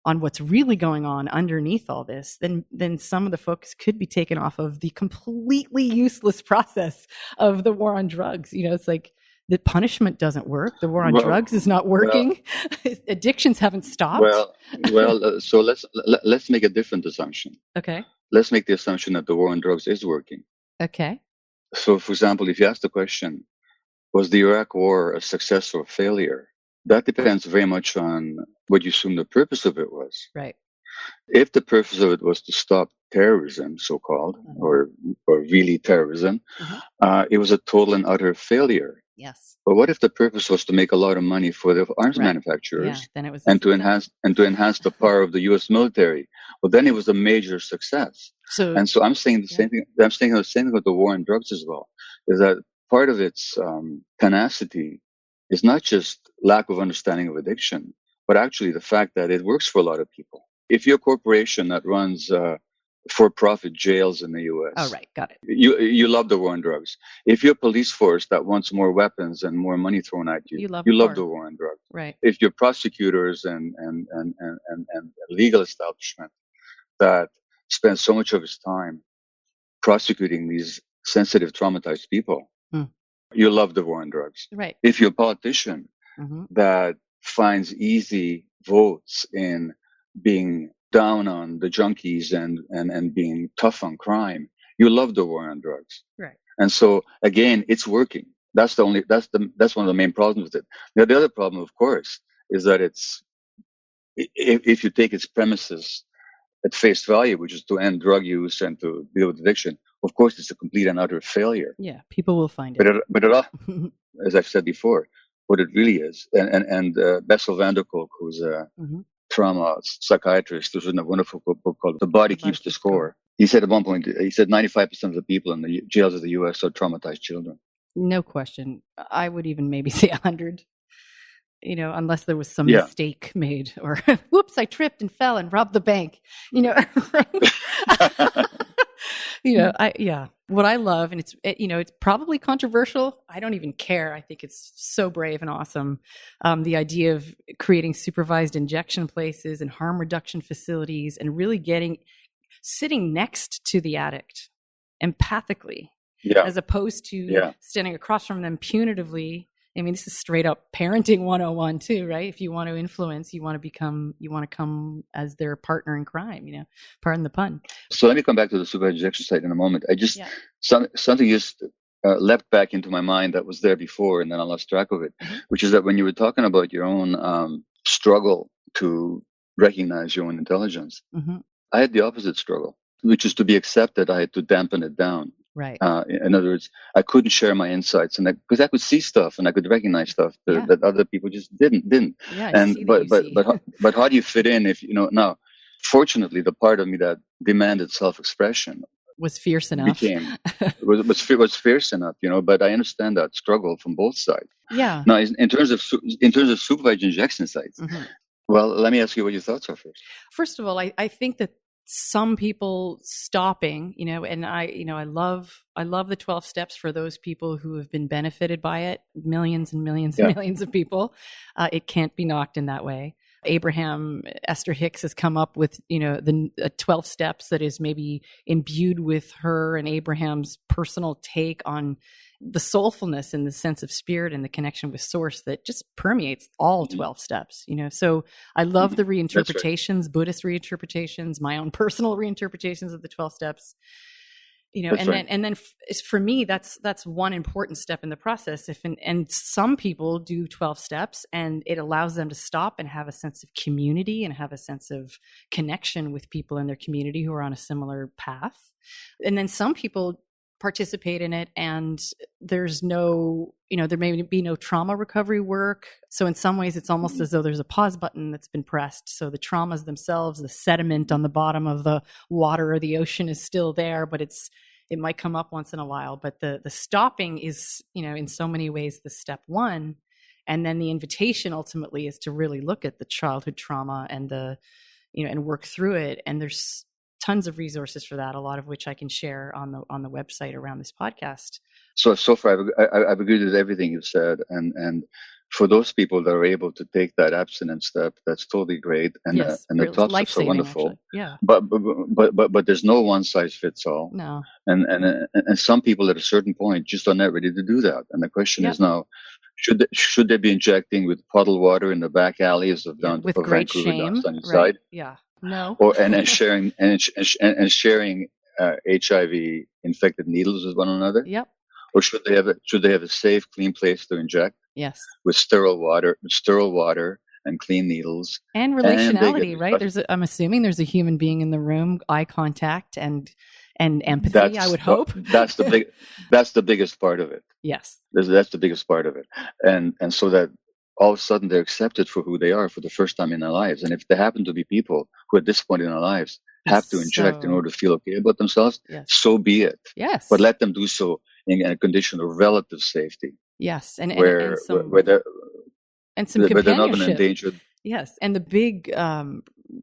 what's really going on underneath all this, then some of the focus could be taken off of the completely useless process of the war on drugs. It's like, that punishment doesn't work. The war on Well, drugs is not working. Addictions haven't stopped. So let's make a different assumption. Okay. Let's make the assumption that the war on drugs is working. Okay. So, for example, if you ask the question, was the Iraq War a success or failure? That depends very much on what you assume the purpose of it was. Right. If the purpose of it was to stop terrorism, so-called, or really terrorism, it was a total and utter failure. Yes. But what if the purpose was to make a lot of money for the arms manufacturers, then it was and to enhance the power of the U.S. military? Well, then it was a major success. So I'm saying the same thing. I'm saying the same thing with the war on drugs as well. Is that part of its tenacity is not just lack of understanding of addiction, but actually the fact that it works for a lot of people. If you're a corporation that runs for-profit jails in the U.S. Oh, right. Got it. You love the war on drugs. If you're a police force that wants more weapons and more money thrown at you, you love the war on drugs. Right. If you're prosecutors and legal establishment that spend so much of its time prosecuting these sensitive, traumatized people, you love the war on drugs. Right. If you're a politician that finds easy votes in being down on the junkies and being tough on crime, you love the war on drugs. Right. And so again, it's working. That's one of the main problems with it. Now, the other problem, of course, is that if you take its premises at face value, which is to end drug use and to deal with addiction, of course, it's a complete and utter failure. Yeah, people will find it. But as I've said before, what it really is, and Bessel van der Kolk, who's a trauma psychiatrist, who's written a wonderful book called "The Body Keeps the Score." He said at one point, 95% of the people in the jails of the U.S. are traumatized children. No question. I would even maybe say 100. Unless there was some mistake made, or whoops, I tripped and fell and robbed the bank. What I love, and it's probably controversial. I don't even care. I think it's so brave and awesome. The idea of creating supervised injection places and harm reduction facilities, and really sitting next to the addict empathically, as opposed to standing across from them punitively. I mean, this is straight up parenting 101 too, right? If you want to influence, you want to come as their partner in crime, pardon the pun. So let me come back to the supervised injection site in a moment. Something just leapt back into my mind that was there before, and then I lost track of it, which is that when you were talking about your own struggle to recognize your own intelligence, I had the opposite struggle, which is to be accepted. I had to dampen it down. Right. In other words, I couldn't share my insights, and because I could see stuff and I could recognize stuff that other people just didn't. Yeah. But how do you fit in if now? Fortunately, the part of me that demanded self-expression was fierce enough. was fierce enough, But I understand that struggle from both sides. Yeah. Now, in terms of supervised injection sites, well, let me ask you what your thoughts are first. First of all, I think that some people stopping, and I love the 12 steps for those people who have been benefited by it, millions and millions and millions of people. It can't be knocked in that way. Esther Hicks has come up with, the 12 steps that is maybe imbued with her and Abraham's personal take on the soulfulness and the sense of spirit and the connection with source that just permeates all 12 steps, So I love the reinterpretations, right. Buddhist reinterpretations, my own personal reinterpretations of the 12 steps. Then for me, that's one important step in the process. And some people do 12 steps and it allows them to stop and have a sense of community and have a sense of connection with people in their community who are on a similar path. And then some people participate in it and there's no, there may be no trauma recovery work. So in some ways it's almost as though there's a pause button that's been pressed. So the traumas themselves, the sediment on the bottom of the water or the ocean is still there, but it might come up once in a while. But the stopping is, in so many ways the step one. And then the invitation ultimately is to really look at the childhood trauma and and work through it. And there's tons of resources for that, a lot of which I can share on the website around this podcast. So far, I've agreed with everything you've said, and for those people that are able to take that abstinence step, that's totally great, and the 12 steps are wonderful. Actually. Yeah. But there's no one size fits all. No. And some people at a certain point just are not ready to do that, and the question is now, Should they be injecting with puddle water in the back alleys of With great Vancouver down shame, Sunnyside, right? Yeah. No. or and sharing and sharing HIV infected needles with one another? Yep. Or should they have a safe, clean place to inject Yes. with sterile water and clean needles, And and they get relationality, right? I'm assuming there's a human being in the room, eye contact and empathy, I would hope. that's the biggest part of it. Yes. That's the biggest part of it, and so that all of a sudden they're accepted for who they are for the first time in their lives. And if they happen to be people who at this point in their lives have to inject in So, order to feel okay about themselves, yes. so be it. But Yes. let them do so in a condition of relative safety, Yes. And where some they're not going to companionship. endanger. Yes. And the big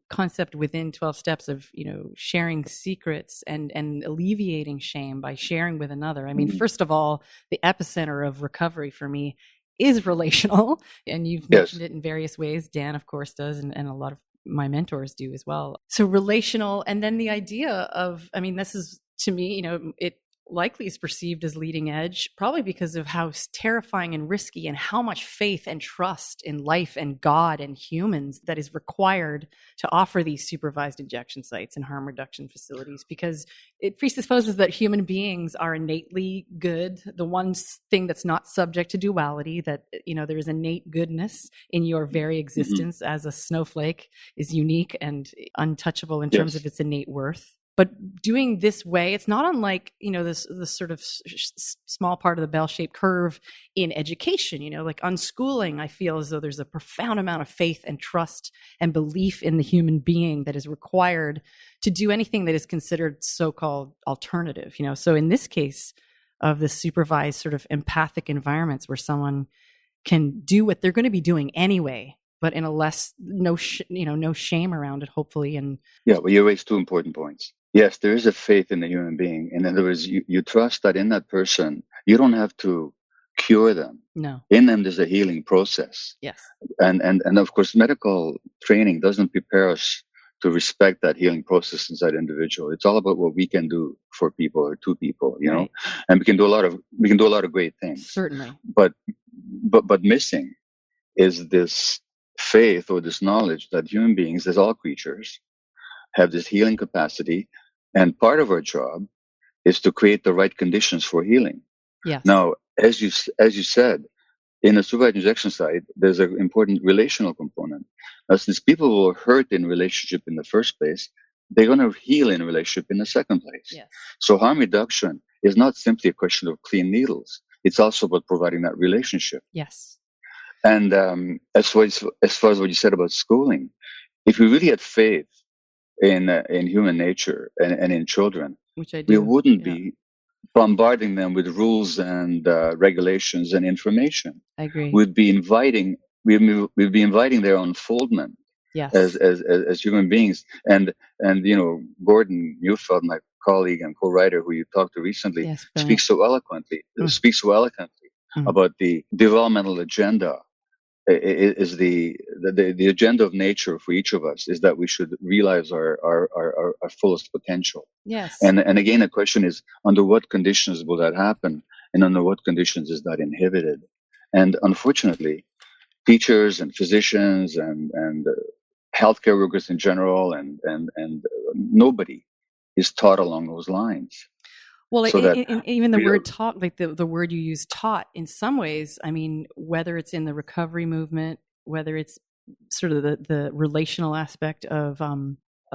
concept within 12 steps of, sharing secrets and alleviating shame by sharing with another. I mean, first of all, the epicenter of recovery for me is relational. And you've mentioned Yes. it in various ways. Dan, of course, does, and a lot of my mentors do as well. So relational. And then the idea of, I mean, this is to me, it likely is perceived as leading edge, probably because of how terrifying and risky and how much faith and trust in life and God and humans that is required to offer these supervised injection sites and harm reduction facilities, because it presupposes that human beings are innately good. The one thing that's not subject to duality, that, there is innate goodness in your very existence as a snowflake is unique and untouchable in terms of its innate worth. But doing this way, it's not unlike, this sort of small part of the bell-shaped curve in education, like unschooling. I feel as though there's a profound amount of faith and trust and belief in the human being that is required to do anything that is considered so-called alternative, So in this case of the supervised sort of empathic environments where someone can do what they're going to be doing anyway, but in a no shame around it, hopefully. And well, you raised two important points. Yes, there is a faith in the human being. In other words, you trust that in that person, you don't have to cure them. No. In them, there's a healing process. Yes. And of course, medical training doesn't prepare us to respect that healing process inside the individual. It's all about what we can do for people or to people, Right. and we can do a lot of great things. Certainly. But missing is this faith or this knowledge that human beings, as all creatures, have this healing capacity, and part of our job is to create the right conditions for healing. Yes. Now, as you said, in a supervised injection site, there's an important relational component. Now, since people were hurt in relationship in the first place, they're going to heal in relationship in the second place. Yes. So harm reduction is not simply a question of clean needles. It's also about providing that relationship. Yes. And as far as what you said about schooling, if we really had faith in human nature and in children, which I do, we wouldn't be bombarding them with rules and regulations and information. I agree. We'd be inviting their unfoldment. Yes. As human beings. And Gordon Neufeld, my colleague and co-writer who you talked to recently, speaks so eloquently about the developmental agenda. Is the agenda of nature for each of us is that we should realize our fullest potential. Yes. And again, the question is, under what conditions will that happen, and under what conditions is that inhibited? And unfortunately, teachers and physicians and healthcare workers in general and nobody is taught along those lines. Well, so even the word taught, like the word you use, taught, in some ways, I mean, whether it's in the recovery movement, whether it's sort of the relational aspect of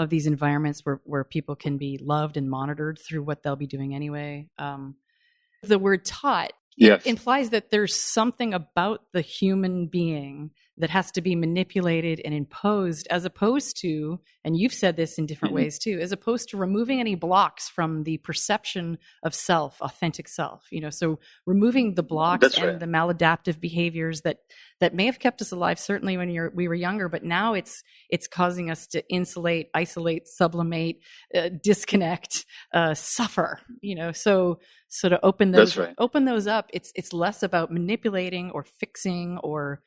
these environments where people can be loved and monitored through what they'll be doing anyway. The word taught implies that there's something about the human being that has to be manipulated and imposed, as opposed to, and you've said this in different ways too, as opposed to removing any blocks from the perception of self, authentic self. So removing the blocks and the maladaptive behaviors that may have kept us alive, certainly when we were younger, but now it's causing us to insulate, isolate, sublimate, disconnect, suffer. So to open those up, it's less about manipulating or fixing or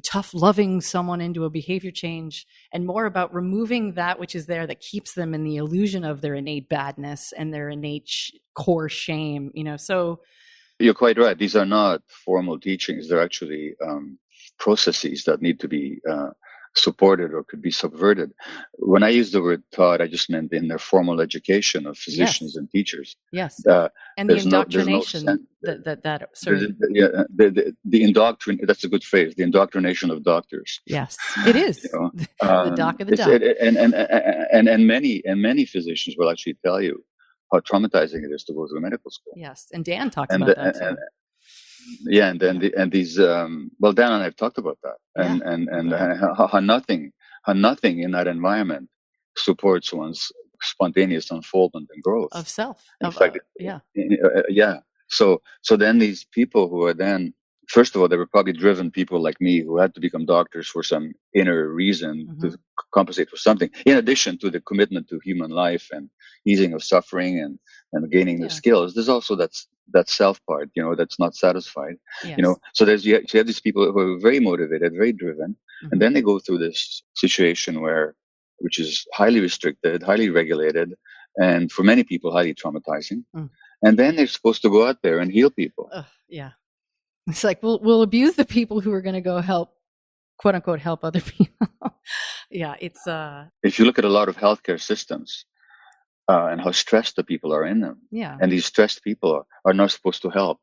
tough loving someone into a behavior change, and more about removing that which is there that keeps them in the illusion of their innate badness and their innate core shame. So You're quite right. These are not formal teachings. They're actually processes that need to be supported or could be subverted. When I use the word taught, I just meant in their formal education of physicians Yes. and teachers. Yes. Uh, And the there's no indoctrination sense. sorry. The indoctrination, that's a good phrase, the indoctrination of doctors. Yes, it You is. know, The doc of the it's, doc. and many physicians will actually tell you how traumatizing it is to go to medical school. Yes. And Dan talks And, about that too. and yeah, and then Yeah. these well, Dan and I've talked about that, Yeah. and how nothing in that environment supports one's spontaneous unfoldment and growth. Of self. In Of fact, yeah. yeah. So then these people who are then, first of all, they were probably driven people like me who had to become doctors for some inner reason to compensate for something, in addition to the commitment to human life and easing of suffering and gaining the Yes. skills. There's also that self part, that's not satisfied. Yes. So you have these people who are very motivated, very driven, and then they go through this situation which is highly restricted, highly regulated, and for many people highly traumatizing. Mm. And then they're supposed to go out there and heal people. Yeah. It's like we'll abuse the people who are going to go help, quote unquote, help other people. Yeah, it's If you look at a lot of healthcare systems and how stressed the people are in them, yeah. and these stressed people are not supposed to help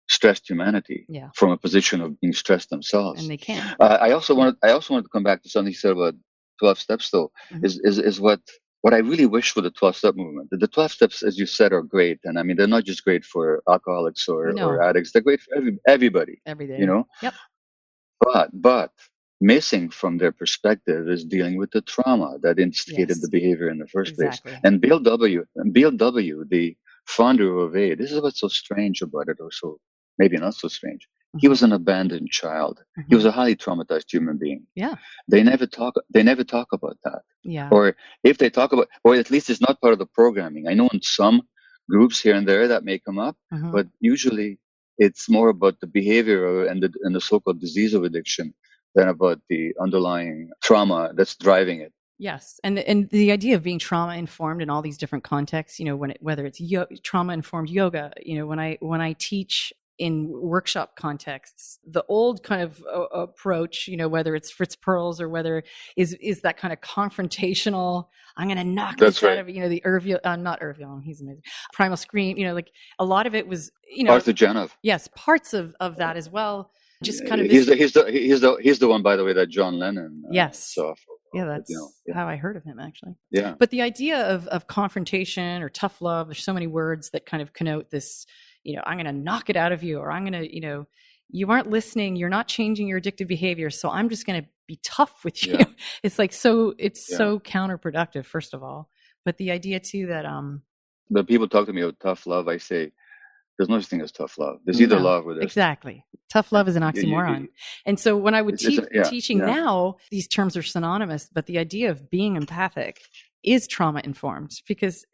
stressed humanity Yeah. from a position of being stressed themselves. And they can. I also wanted to come back to something you said about 12 steps, though, is what I really wish for the 12-step movement. The 12 steps, as you said, are great. And I mean, they're not just great for alcoholics or addicts. They're great for everybody, every day. Yep. But missing from their perspective is dealing with the trauma that instigated the behavior in the first place. And Bill W., the founder of A, this is what's so strange about it, or so maybe not so strange. He was an abandoned child. He was a highly traumatized human being. Yeah. They never talk about that. Yeah. Or if they talk about, or at least it's not part of the programming. I know in some groups here and there that may come up, but usually it's more about the behavior and the so-called disease of addiction than about the underlying trauma that's driving it. Yes, and the idea of being trauma informed in all these different contexts, whether it's trauma informed yoga, when I teach in workshop contexts, the old kind of approach, whether it's Fritz Perls or whether is that kind of confrontational, I'm going to knock this out of the not Irvion, he's amazing, Primal Scream, like a lot of it was, Arthur Janov. Yes, parts of that as well. Just kind of he's the one, by the way, that John Lennon saw. That's how I heard of him, actually. Yeah. But the idea of confrontation or tough love, there's so many words that kind of connote this, I'm going to knock it out of you, or I'm going to, you aren't listening, you're not changing your addictive behavior, so I'm just going to be tough with you. Yeah. It's like so counterproductive, first of all. But the idea too that when people talk to me about tough love, I say there's no such thing as tough love. There's either love or there's exactly. Tough love is an oxymoron. And so when I would teaching now, these terms are synonymous, but the idea of being empathic is trauma informed because,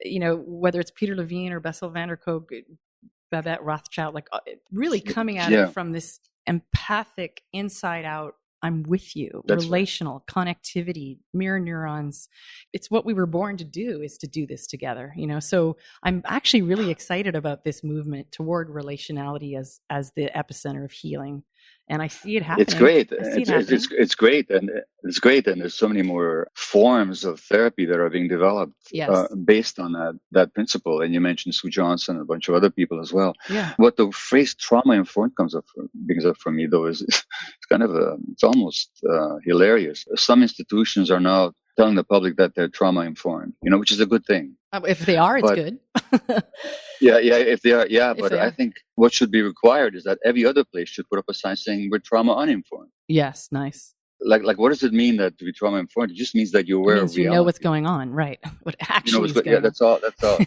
whether it's Peter Levine or Bessel van der Kolk, Babette Rothschild, like really coming at it from this empathic inside out, I'm with you, relational connectivity, mirror neurons. It's what we were born to do, is to do this together, So I'm actually really excited about this movement toward relationality as the epicenter of healing. And I see it happening. It's great. It's great. And it's great. And there's so many more forms of therapy that are being developed based on that principle. And you mentioned Sue Johnson and a bunch of other people as well. Yeah. What the phrase trauma informed brings up for me, though, is it's kind of it's almost hilarious. Some institutions are now telling the public that they're trauma informed, which is a good thing. If they are, it's good. If they are, but I think what should be required is that every other place should put up a sign saying we're trauma uninformed. Yes, nice. Like what does it mean that to be trauma informed? It just means that you're aware of reality. You know what's going on, right? What actually is going on. That's all.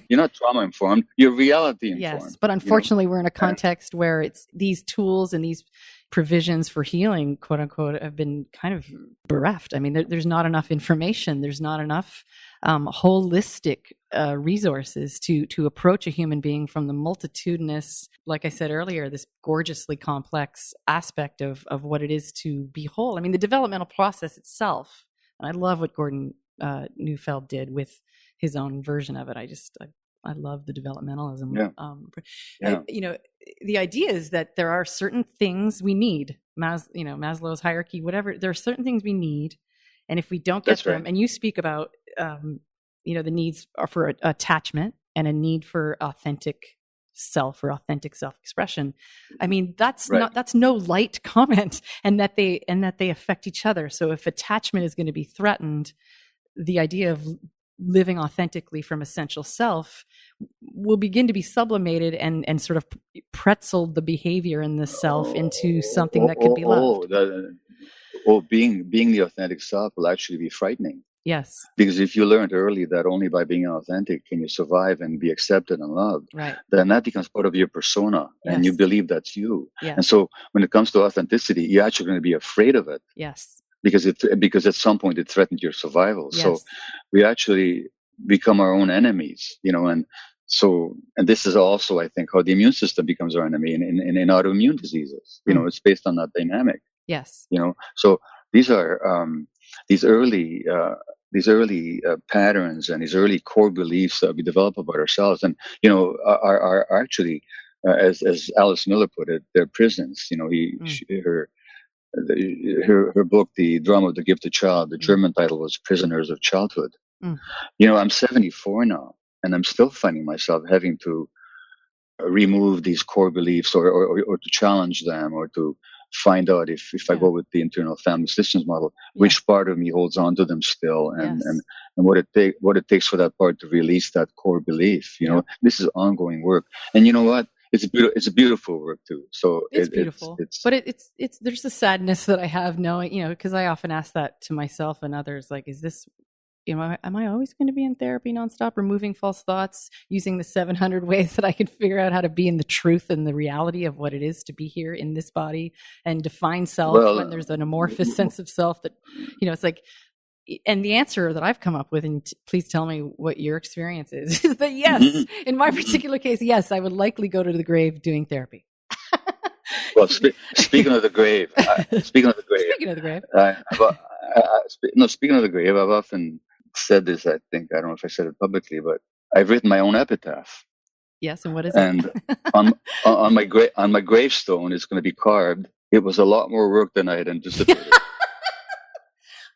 You're not trauma informed. You're reality informed. Yes, but unfortunately, we're in a context where it's these tools and these provisions for healing, quote unquote, have been kind of bereft. I mean, there's not enough information. There's not enough holistic resources to approach a human being from the multitudinous, like I said earlier, this gorgeously complex aspect of what it is to be whole. I mean, the developmental process itself, and I love what Gordon Neufeld did with his own version of it. I I love the developmentalism. Yeah. Yeah. The idea is that there are certain things we need. Maslow's hierarchy, whatever. There are certain things we need, and if we don't get That's them, right. and you speak about, the needs are for attachment and a need for authentic self or authentic self-expression. I mean, that's Right. that's no light comment, and that they affect each other. So if attachment is going to be threatened, the idea of living authentically from essential self will begin to be sublimated and sort of pretzeled the behavior in the self into something that could be loved. Being the authentic self will actually be frightening. Yes. Because if you learned early that only by being authentic can you survive and be accepted and loved, Right. then that becomes part of your persona, and you Yes. believe that's you. Yes. And so when it comes to authenticity, you're actually going to be afraid of it. Yes. Because at some point it threatened your survival. Yes. So we actually become our own enemies, and this is also, I think, how the immune system becomes our enemy in autoimmune diseases. It's based on that dynamic. Yes. So these are these early patterns and these early core beliefs that we develop about ourselves, and are actually, as Alice Miller put it, they're prisons. Her book, The Drama of the Gifted Child, the German title was Prisoners of Childhood. I'm 74 now, and I'm still finding myself having to remove these core beliefs, or to challenge them, or to find out if I go with the internal family systems model, which part of me holds on to them still, and what it takes for that part to release that core belief. This is ongoing work, and you know what? It's a beautiful work too. So it's beautiful, but it's there's the sadness that I have knowing, because I often ask that to myself and others, like, is this, am I always going to be in therapy nonstop, removing false thoughts, using the 700 ways that I can figure out how to be in the truth and the reality of what it is to be here in this body and define self when there's an amorphous sense of self that, it's like. And the answer that I've come up with, and please tell me what your experience is that yes, in my particular case, yes, I would likely go to the grave doing therapy. Well, speaking of the grave, speaking of the grave, I've often said this. I don't know if I said it publicly, but I've written my own epitaph. Yes, and what is it? And on my gravestone, it's going to be carved. It was a lot more work than I had anticipated.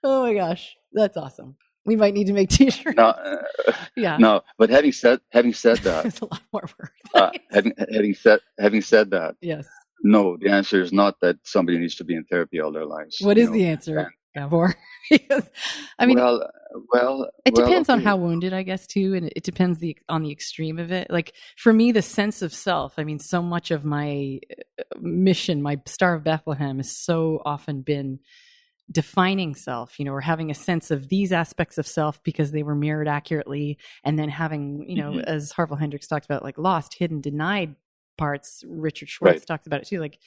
Oh my gosh, that's awesome. We might need to make t-shirts. No, but having said that, it's a lot more work. having said that, yes. No, the answer is not that somebody needs to be in therapy all their lives. What is the answer, Gabor? Because, I mean, it depends on how wounded, I guess, too, and it depends on the extreme of it. Like for me, the sense of self. I mean, so much of my mission, my Star of Bethlehem, has so often been defining self, or having a sense of these aspects of self because they were mirrored accurately, and then having, as Harville Hendrix talked about, like lost, hidden, denied parts. Richard Schwartz talked about it too, like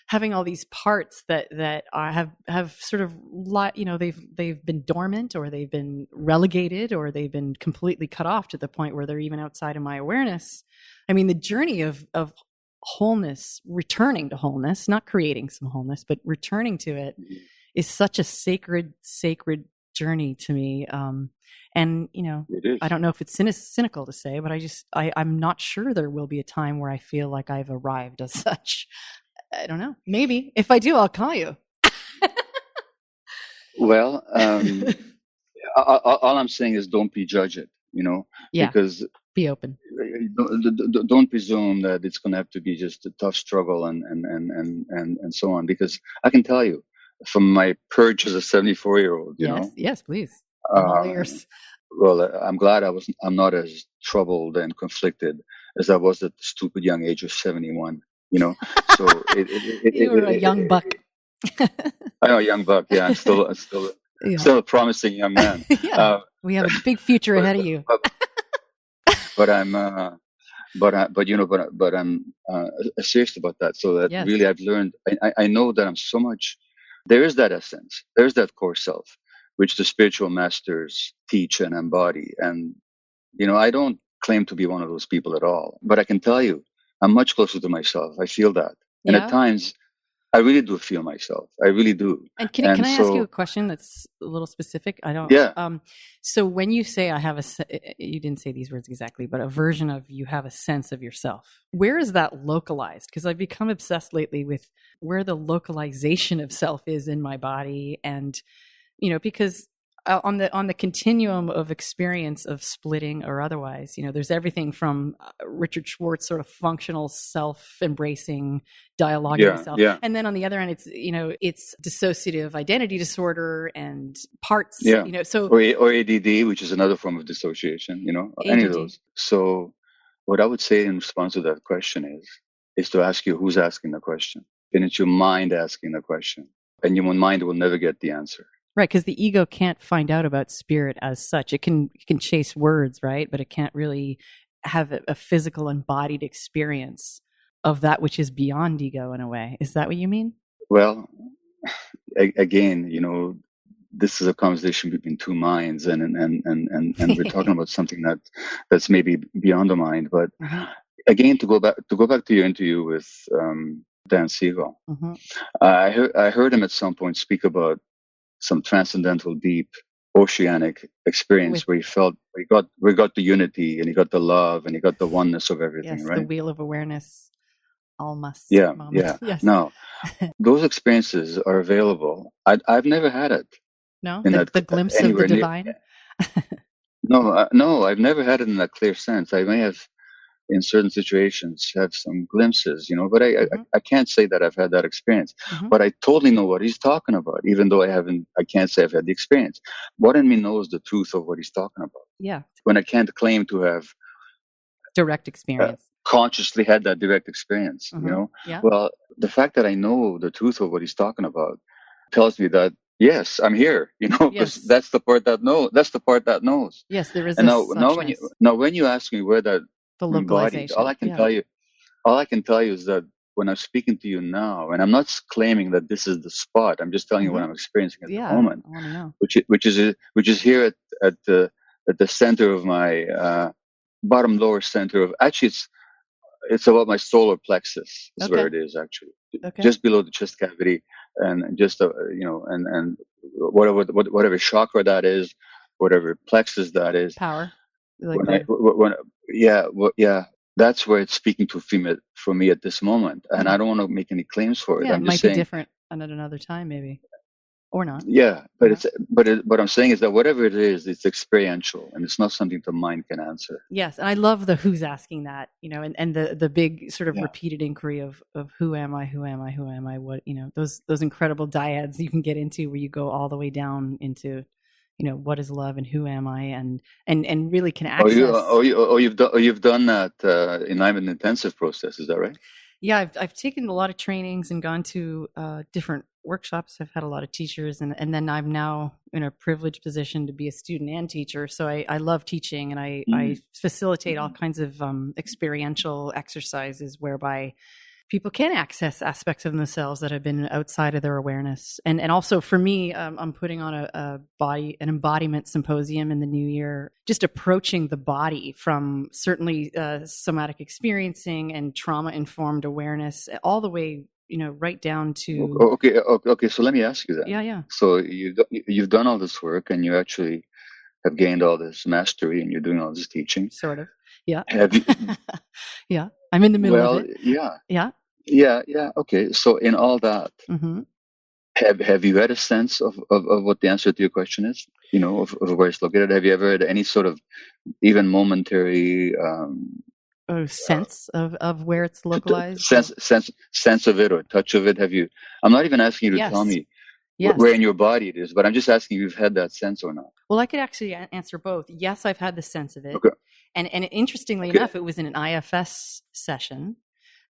having all these parts that have sort of, they've been dormant, or they've been relegated, or they've been completely cut off to the point where they're even outside of my awareness. I mean, the journey of wholeness, returning to wholeness, not creating some wholeness, but returning to it, is such a sacred journey to me. And, I don't know if it's cynical to say, but I'm not sure there will be a time where I feel like I've arrived as such. I don't know. Maybe. If I do, I'll call you. Well, all I'm saying is don't prejudge it, because be open. Don't presume that it's going to have to be just a tough struggle and so on, because I can tell you from my perch as a 74-year-old, Yes, please. I'm all ears. Well, I'm glad I'm not as troubled and conflicted as I was at the stupid young age of 71. So you were a young buck. I know, young buck. Yeah, I'm still a promising young man. We have a big future ahead of you. But I'm serious about that. So that really I've learned. I know that I'm so much. There is that essence. There's that core self, which the spiritual masters teach and embody. And I don't claim to be one of those people at all. But I can tell you, I'm much closer to myself. I feel that, and at times, I really do feel myself. I really do. And can And I ask you a so, question that's a little specific? I don't. yeah, So when you say I have you didn't say these words exactly, but a version of you have a sense of yourself. Where is that localized? Because I've become obsessed lately with where the localization of self is in my body, and because on the continuum of experience of splitting or otherwise, there's everything from Richard Schwartz sort of functional self-embracing dialoguing with yeah, self, yeah, and then on the other end, it's dissociative identity disorder and parts, yeah. so Or ADD, which is another form of dissociation, any of ADD. those. So what I would say in response to that question is to ask you who's asking the question. And it's your mind asking the question. And your mind will never get the answer. Right, because the ego can't find out about spirit as such. It can chase words, right? But it can't really have a physical embodied experience of that which is beyond ego in a way. Is that what you mean? Well, again, this is a conversation between two minds, and we're talking about something that's maybe beyond the mind. But Mm-hmm. again, to go back to your interview with Dan Siegel, Mm-hmm. I heard him at some point speak about some transcendental, deep, oceanic experience With where he felt we got the unity and he got the love and he got the oneness of everything, yes, the right? wheel of awareness, alma Yeah, sigma. yeah. Yes. Now, those experiences are available. I've never had it No, in that the glimpse of the anywhere near. divine. No, no, I've never had it in that clear sense. I may have, in certain situations, have some glimpses, but I, I Mm-hmm. I can't say that I've had that experience. Mm-hmm. But I totally know what he's talking about, even though I haven't. I can't say I've had the experience. What in me knows the truth of what he's talking about. Yeah, When I can't claim to have direct experience. consciously had that direct experience, Mm-hmm. Yeah. well, the fact that I know the truth of what he's talking about tells me that yes, I'm here, because Yes. that's the part that knows. Yes, there is And a now suchness, when you ask me where that the embodied, localization. Yeah. all I can tell you is that when I'm speaking to you now, and I'm not claiming that this is the spot, I'm just telling you what Mm-hmm. I'm experiencing at the Yeah, moment, I want to know. which is here at the center of my bottom lower center of, actually, it's about my solar plexus is where Okay. it is, actually, Okay. just below the chest cavity, and just and whatever chakra that is, whatever plexus that is. Power, like When I the when yeah, yeah, that's where it's speaking to for me at this moment, and hmm. I don't want to make any claims for it. Yeah, it I'm just might be saying, different at another time, maybe, or not. yeah, but Uh-huh. what I'm saying is that whatever it is, it's experiential, and it's not something the mind can answer. Yes, and I love the who's asking that, and the big sort of Yeah. repeated inquiry of who am I, who am I, who am I, what, those incredible dyads you can get into where you go all the way down into, what is love and who am I, and really can access. You've done that enlightenment intensive process. Is that right? Yeah, I've taken a lot of trainings and gone to different workshops. I've had a lot of teachers, and then I'm now in a privileged position to be a student and teacher. So I love teaching, and I Mm. facilitate all kinds of experiential exercises whereby people can access aspects of themselves that have been outside of their awareness. And also for me, I'm putting on an embodiment symposium in the new year, just approaching the body from certainly somatic experiencing and trauma informed awareness, all the way, right down to, Okay. So let me ask you then. yeah, yeah, So you've done all this work, and you actually have gained all this mastery, and you're doing all this teaching. sort of. Yeah. Have you? Yeah. I'm in the middle of Well, it. yeah, Yeah. yeah, yeah. Okay. So in all that, Mm-hmm. have you had a sense of what the answer to your question is? Of where it's located. Have you ever had any sort of even momentary A sense of where it's localized. sense of it or touch of it? Have you? I'm not even asking you to tell Yes. me where Yes. in your body it is, but I'm just asking you if you've had that sense or not. Well, I could actually answer both. Yes, I've had the sense of it, Okay. and interestingly Okay. enough, it was in an IFS session,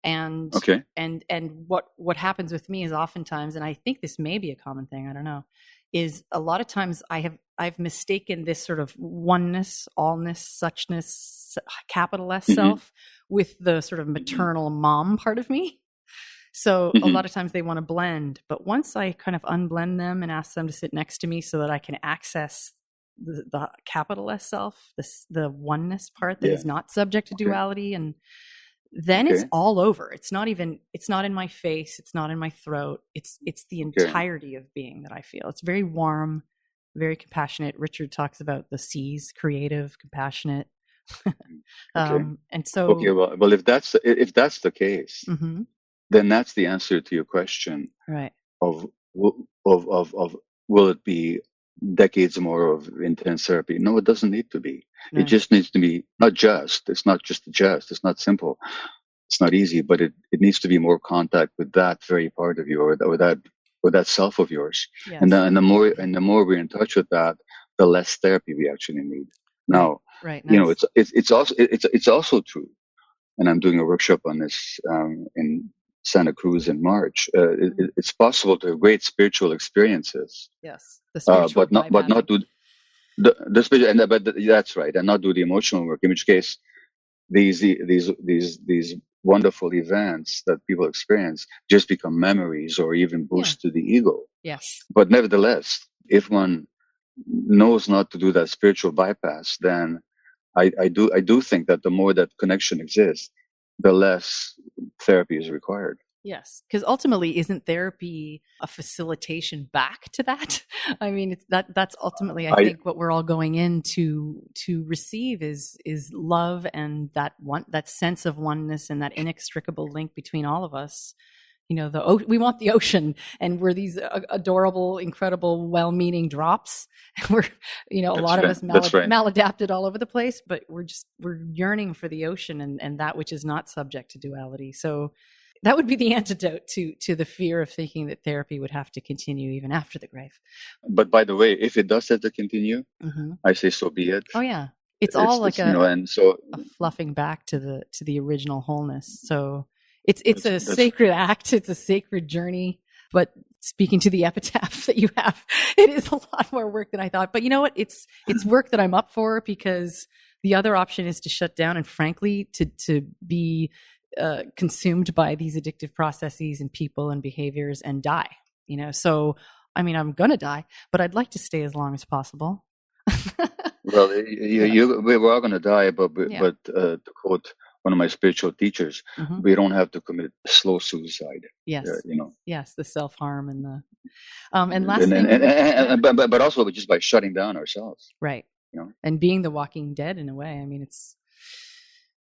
and Okay. and what happens with me is oftentimes, and I think this may be a common thing, I don't know, is a lot of times I've mistaken this sort of oneness, allness, suchness, capital S Hmm. self with the sort of Hmm. maternal mom part of me. So a Hmm. lot of times they want to blend, but once I kind of unblend them and ask them to sit next to me so that I can access the capital S self, the oneness part that Yeah. is not subject to Okay. duality, and then it's Okay. all over. It's not in my face. It's not in my throat. It's the Okay. entirety of being that I feel. It's very warm, very compassionate. Richard talks about the C's: creative, compassionate. Okay. And so, Okay. Well, if that's the case, mhm, then that's the answer to your question right. of of will it be decades more of intense therapy? No, it doesn't need to be. It Nice. just needs to be not just. It's not just just. It's not simple. It's not easy, but it needs to be more contact with that very part of you, or that self of yours. And Yes. the more we're in touch with that, the less therapy we actually need. Right. Now, Right. Nice. it's also true, and I'm doing a workshop on this in Santa Cruz in March. It's possible to have great spiritual experiences, Yes. The spiritual but not bypassing. do the spiritual, that's right, and not do the emotional work. In which case, these wonderful events that people experience just become memories or even Yeah. boost to the ego. Yes. But nevertheless, if one knows not to do that spiritual bypass, then I do think that the more that connection exists, the less therapy is required. Yes, because ultimately, isn't therapy a facilitation back to that? I mean, that's ultimately, I I think, what we're all going in to receive is love, and that sense of oneness and that inextricable link between all of us. You know, we want the ocean, and we're these adorable, incredible, well-meaning drops. We're, a That's lot of right. us That's right. maladapted all over the place, but we're yearning for the ocean and that which is not subject to duality. So that would be the antidote to the fear of thinking that therapy would have to continue even after the grave. But by the way, if it does have to continue, Mm-hmm. I say so be it. Oh yeah, it's all like It's and so a fluffing back to the original wholeness. So it's a that's sacred act. It's a sacred journey. But speaking to the epitaph that you have, it is a lot more work than I thought. But you know what? It's work that I'm up for, because the other option is to shut down and, frankly, to be consumed by these addictive processes and people and behaviors and die. So I mean, I'm gonna die, but I'd like to stay as long as possible. well, Yeah. we're all going to die, Yeah. to quote one of my spiritual teachers, Mm-hmm. we don't have to commit slow suicide. Yes. You know, Yes. The self harm and the and last thing, yeah, but also just by shutting down ourselves. right, You know, and being the walking dead in a way. I mean, it's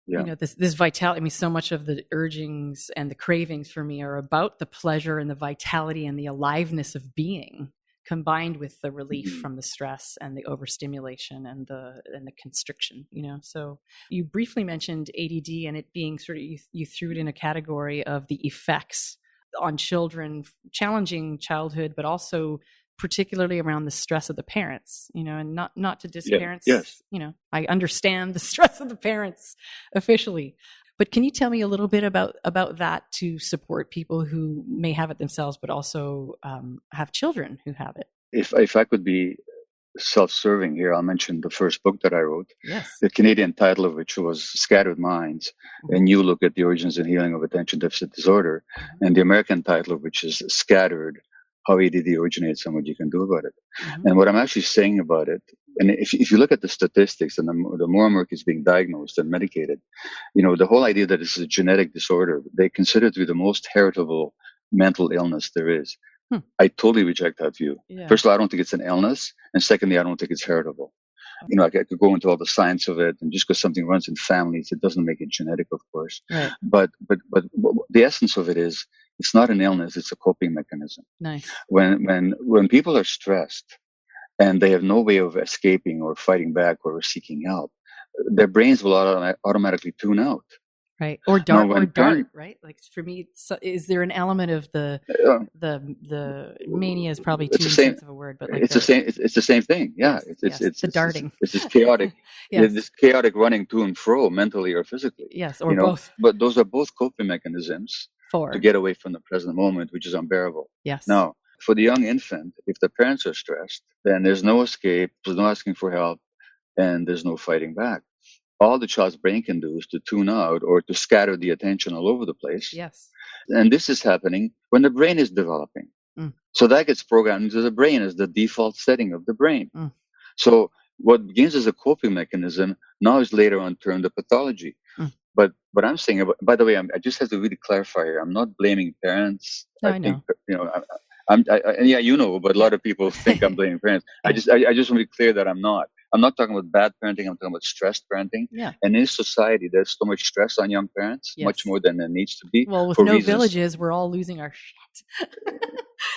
yeah. this vitality. I mean, so much of the urgings and the cravings for me are about the pleasure and the vitality and the aliveness of being, combined with the relief Mhm. from the stress and the overstimulation and the constriction. So you briefly mentioned ADD and it being sort of, you threw it in a category of the effects on children, challenging childhood, but also particularly around the stress of the parents, and not to diss Yeah. Yes. parents. I understand the stress of the parents officially, but can you tell me a little bit about that, to support people who may have it themselves, but also have children who have it? If I could be self-serving here, I'll mention the first book that I wrote, Yes. the Canadian title of which was Scattered Minds, Mm-hmm. and you look at the origins and healing of attention deficit disorder, Mm-hmm. and the American title of which is Scattered, How ADD Originates and What You Can Do About It. Mm-hmm. And what I'm actually saying about it, and if you look at the statistics, and the more Merck is being diagnosed and medicated, the whole idea that this is a genetic disorder, they consider it to be the most heritable mental illness there is. Hmm. I totally reject that view. Yeah. First of all, I don't think it's an illness. And secondly, I don't think it's heritable. I could go into all the science of it, and just because something runs in families, it doesn't make it genetic, of course. Right. But the essence of it is, it's not an illness, it's a coping mechanism. Nice. When people are stressed and they have no way of escaping or fighting back or seeking help, their brains will automatically tune out. Right. Or Now, dart, right? Like, for me, so is there an element of the mania is probably too it's the same. insensitive a word, but like It's the same. It's the same thing. Yeah. yes, yes, the darting. It's this chaotic, Yes. this chaotic running to and fro, mentally or physically. Yes, or both. But those are both coping mechanisms to For get away from the present moment, which is unbearable. yes. Now, for the young infant, if the parents are stressed, then there's no escape, there's no asking for help, and there's no fighting back. All the child's brain can do is to tune out or to scatter the attention all over the place. Yes. And this is happening when the brain is developing. Mm. So that gets programmed into the brain as the default setting of the brain. Mm. So what begins as a coping mechanism now is later on turned to pathology. Mm. But I'm saying, by the way, I just have to really clarify here. I'm not blaming parents. No, I I think, know. and yeah, but a Yeah. lot of people think I'm blaming parents. Yeah. I just want to be clear that I'm not. I'm not talking about bad parenting. I'm talking about stressed parenting. Yeah. And in society, there's so much stress on young parents, much Yes. more than there needs to be, Well, with for no reasons. villages, we're all losing our shit.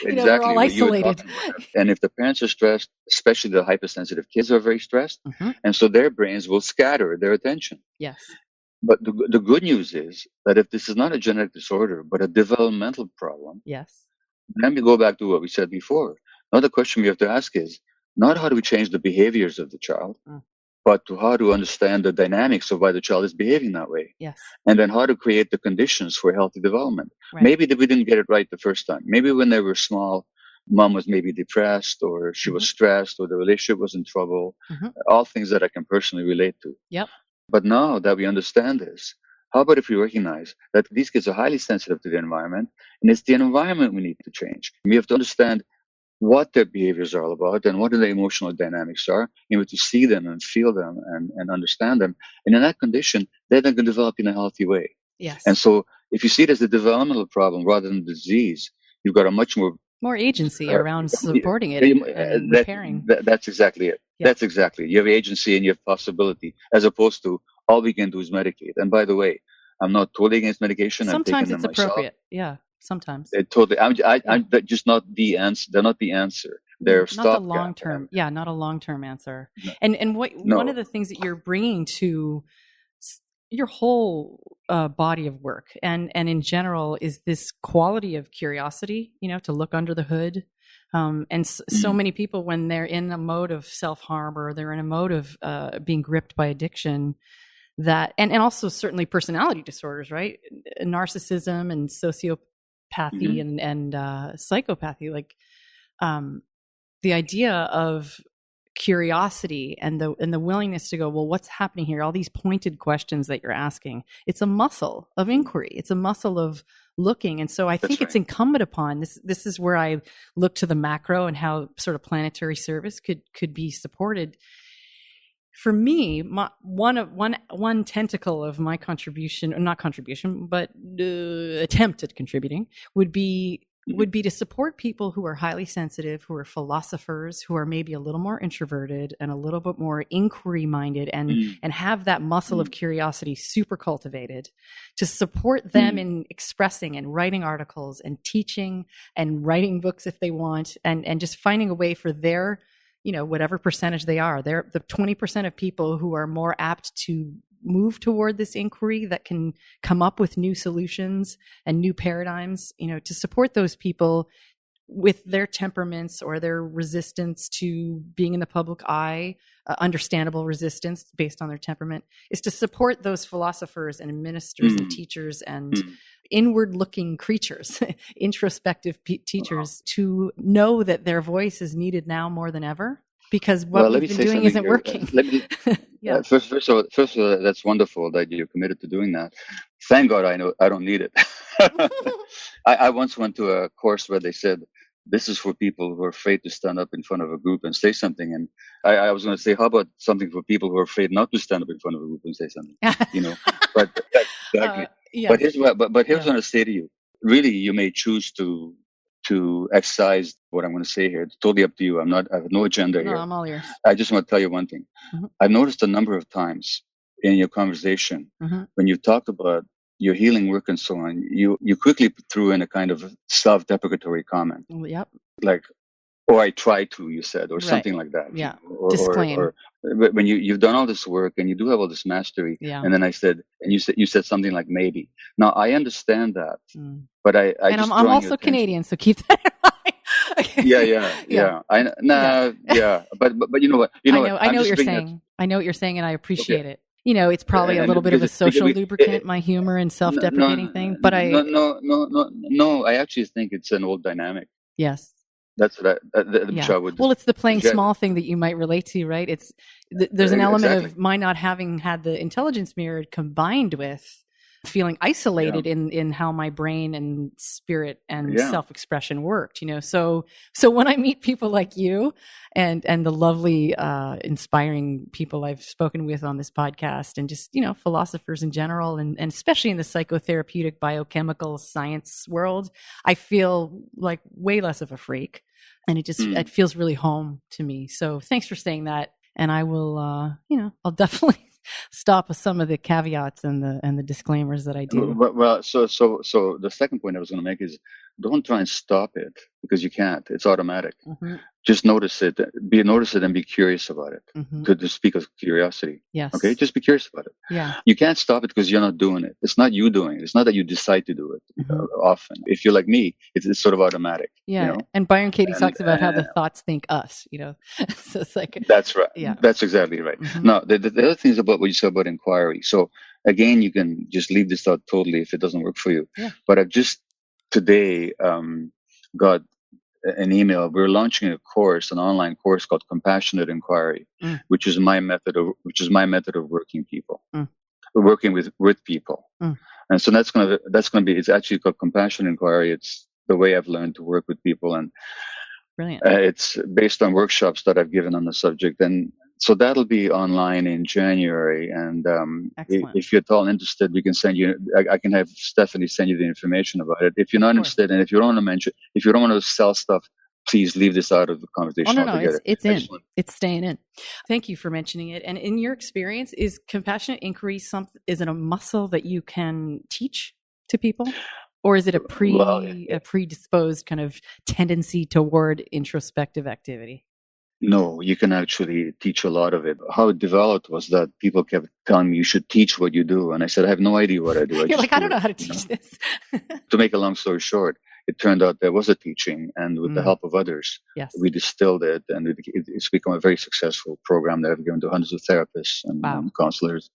We're Exactly all what you were isolated. talking about. And if the parents are stressed, especially the hypersensitive kids are very stressed, Mm-hmm. and so their brains will scatter their attention. Yes. But the good news is that if this is not a genetic disorder, but a developmental problem, Yes. then we go back to what we said before. Now the question we have to ask is not how do we change the behaviors of the child, Mm. but to how to understand the dynamics of why the child is behaving that way. Yes. And then how to create the conditions for healthy development. Right. Maybe we didn't get it right the first time. Maybe when they were small, mom was maybe depressed or she was stressed or the relationship was in trouble. Mm-hmm. All things that I can personally relate to. Yep. But now that we understand this, how about if we recognize that these kids are highly sensitive to the environment, and it's the environment we need to change. We have to understand what their behaviors are all about and what the emotional dynamics are, and we have to see them and feel them and understand them. And in that condition, they're then going to develop in a healthy way. Yes. And so if you see it as a developmental problem rather than a disease, you've got a much more agency around supporting it and repairing. That's exactly it. Yep. That's exactly it. You have agency and you have possibility, as opposed to all we can do is medicate. And by the way, I'm not totally against medication. Sometimes I'm taking them myself. Appropriate. Yeah, sometimes. Totally. I'm just not the answer. They're not the answer. They're not the long term. Yeah, not a long term answer. No. And one of the things that you're bringing to your whole body of work and in general is this quality of curiosity, to look under the hood. And so many people, when they're in a mode of self-harm or they're in a mode of being gripped by addiction, that and also certainly personality disorders, right? Narcissism and sociopathy and psychopathy, like the idea of curiosity and the willingness to go, well, what's happening here? All these pointed questions that you're asking. It's a muscle of inquiry. It's a muscle of looking. And so I think it's incumbent upon this is where I look to the macro and how sort of planetary service could be supported. For me, one tentacle of my contribution, or not contribution, but attempt at contributing would be to support people who are highly sensitive, who are philosophers, who are maybe a little more introverted and a little bit more inquiry minded and have that muscle of curiosity super cultivated, to support them in expressing and writing articles and teaching and writing books if they want, and just finding a way for their, whatever percentage they are, they're the 20% of people who are more apt to move toward this inquiry, that can come up with new solutions and new paradigms, to support those people with their temperaments or their resistance to being in the public eye, understandable resistance based on their temperament, is to support those philosophers and ministers and teachers and inward looking creatures, introspective teachers, to know that their voice is needed now more than ever. Because what we've been doing isn't working. Yeah. First of all, that's wonderful that you're committed to doing that. Thank God I don't need it. I once went to a course where they said, this is for people who are afraid to stand up in front of a group and say something. And I was going to say, how about something for people who are afraid not to stand up in front of a group and say something? But exactly. Yes. But here's what I'm going to say to you. Really, you may choose to exercise what I'm going to say here. It's totally up to you. I have no agenda here. I'm all ears. I just want to tell you one thing. I've noticed a number of times in your conversation when you talked about your healing work and so on, you quickly threw in a kind of self-deprecatory comment. Yep. Like, or I try to, you said, or something like that. Yeah. Disclaim. Or when you've done all this work and you do have all this mastery, and then I said, and you said something like maybe. Now I understand that, but I and just I'm also Canadian, so keep that in mind. Yeah. But you know what? I know what you're saying. I know what you're saying, and I appreciate it. It's probably a little bit of a social lubricant, my humor and self-deprecating thing. But No. I actually think it's an old dynamic. Yes. That's what I would. Well, it's the playing small thing that you might relate to, right? It's there's an element of my not having had the intelligence mirror combined with feeling isolated in how my brain and spirit and self-expression worked, So when I meet people like you and the lovely, inspiring people I've spoken with on this podcast and just, philosophers in general, and especially in the psychotherapeutic biochemical science world, I feel like way less of a freak. And it feels really home to me. So thanks for saying that. And I will, I'll definitely stop with some of the caveats and the disclaimers that I do. Well, so the second point I was going to make is don't try and stop it, because you can't. It's automatic. Mm-hmm. Just notice it and be curious about it. Mm-hmm. To speak of curiosity. Yes. Okay. Just be curious about it. Yeah. You can't stop it because you're not doing it. It's not you doing it. It's not that you decide to do it. Mm-hmm. Often, if you're like me, it's sort of automatic. Yeah. And Byron Katie talks about how the thoughts think us. So it's like that's right. Yeah. That's exactly right. Mm-hmm. Now, the other thing is about what you said about inquiry. So again, you can just leave this out totally if it doesn't work for you. Yeah. But I've just today got an email. We're launching an online course called Compassionate Inquiry, which is my method of working working with people. And so that's gonna be. It's actually called Compassionate Inquiry. It's the way I've learned to work with people, and brilliant. It's based on workshops that I've given on the subject, and so that'll be online in January. And if you're at all interested, we can send you. I can have Stephanie send you the information about it. If you're not interested, and if you don't want to sell stuff, please leave this out of the conversation altogether. It's in. It's staying in. Thank you for mentioning it. And in your experience, is compassionate inquiry is it a muscle that you can teach to people? Or is it a predisposed kind of tendency toward introspective activity? No, you can actually teach a lot of it. How it developed was that people kept telling me, you should teach what you do. And I said, I have no idea what I do. I don't know how to teach this. To make a long story short, it turned out there was a teaching, and with the help of others, we distilled it, and it's become a very successful program that I've given to hundreds of therapists and counselors.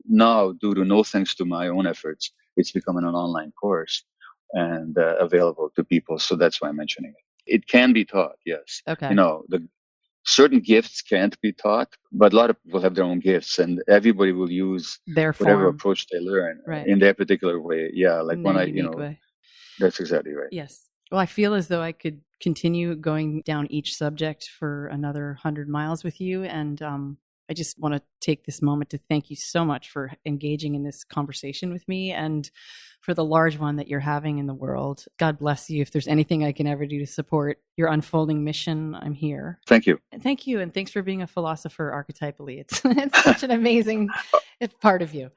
Now, due to no thanks to my own efforts, it's becoming an online course and available to people. So that's why I'm mentioning it. It can be taught, yes. Okay. Certain gifts can't be taught, but a lot of people have their own gifts, and everybody will use whatever approach they learn in their particular way. Yeah, like in when way. That's exactly right. Yes. Well, I feel as though I could continue going down each subject for another 100 miles with you, and I just want to take this moment to thank you so much for engaging in this conversation with me and for the large one that you're having in the world. God bless you. If there's anything I can ever do to support your unfolding mission, I'm here. Thank you. Thank you. And thanks for being a philosopher archetypally. It's such an amazing part of you.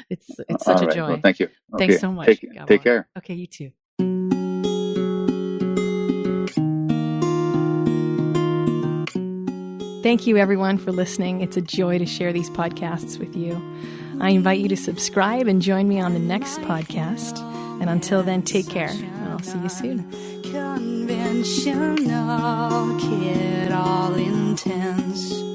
It's such a joy. Well, thank you. Thanks so much. Take care. Okay, you too. Thank you, everyone, for listening. It's a joy to share these podcasts with you. I invite you to subscribe and join me on the next podcast. And until then, take care, and I'll see you soon. Conventional, kid, all intense.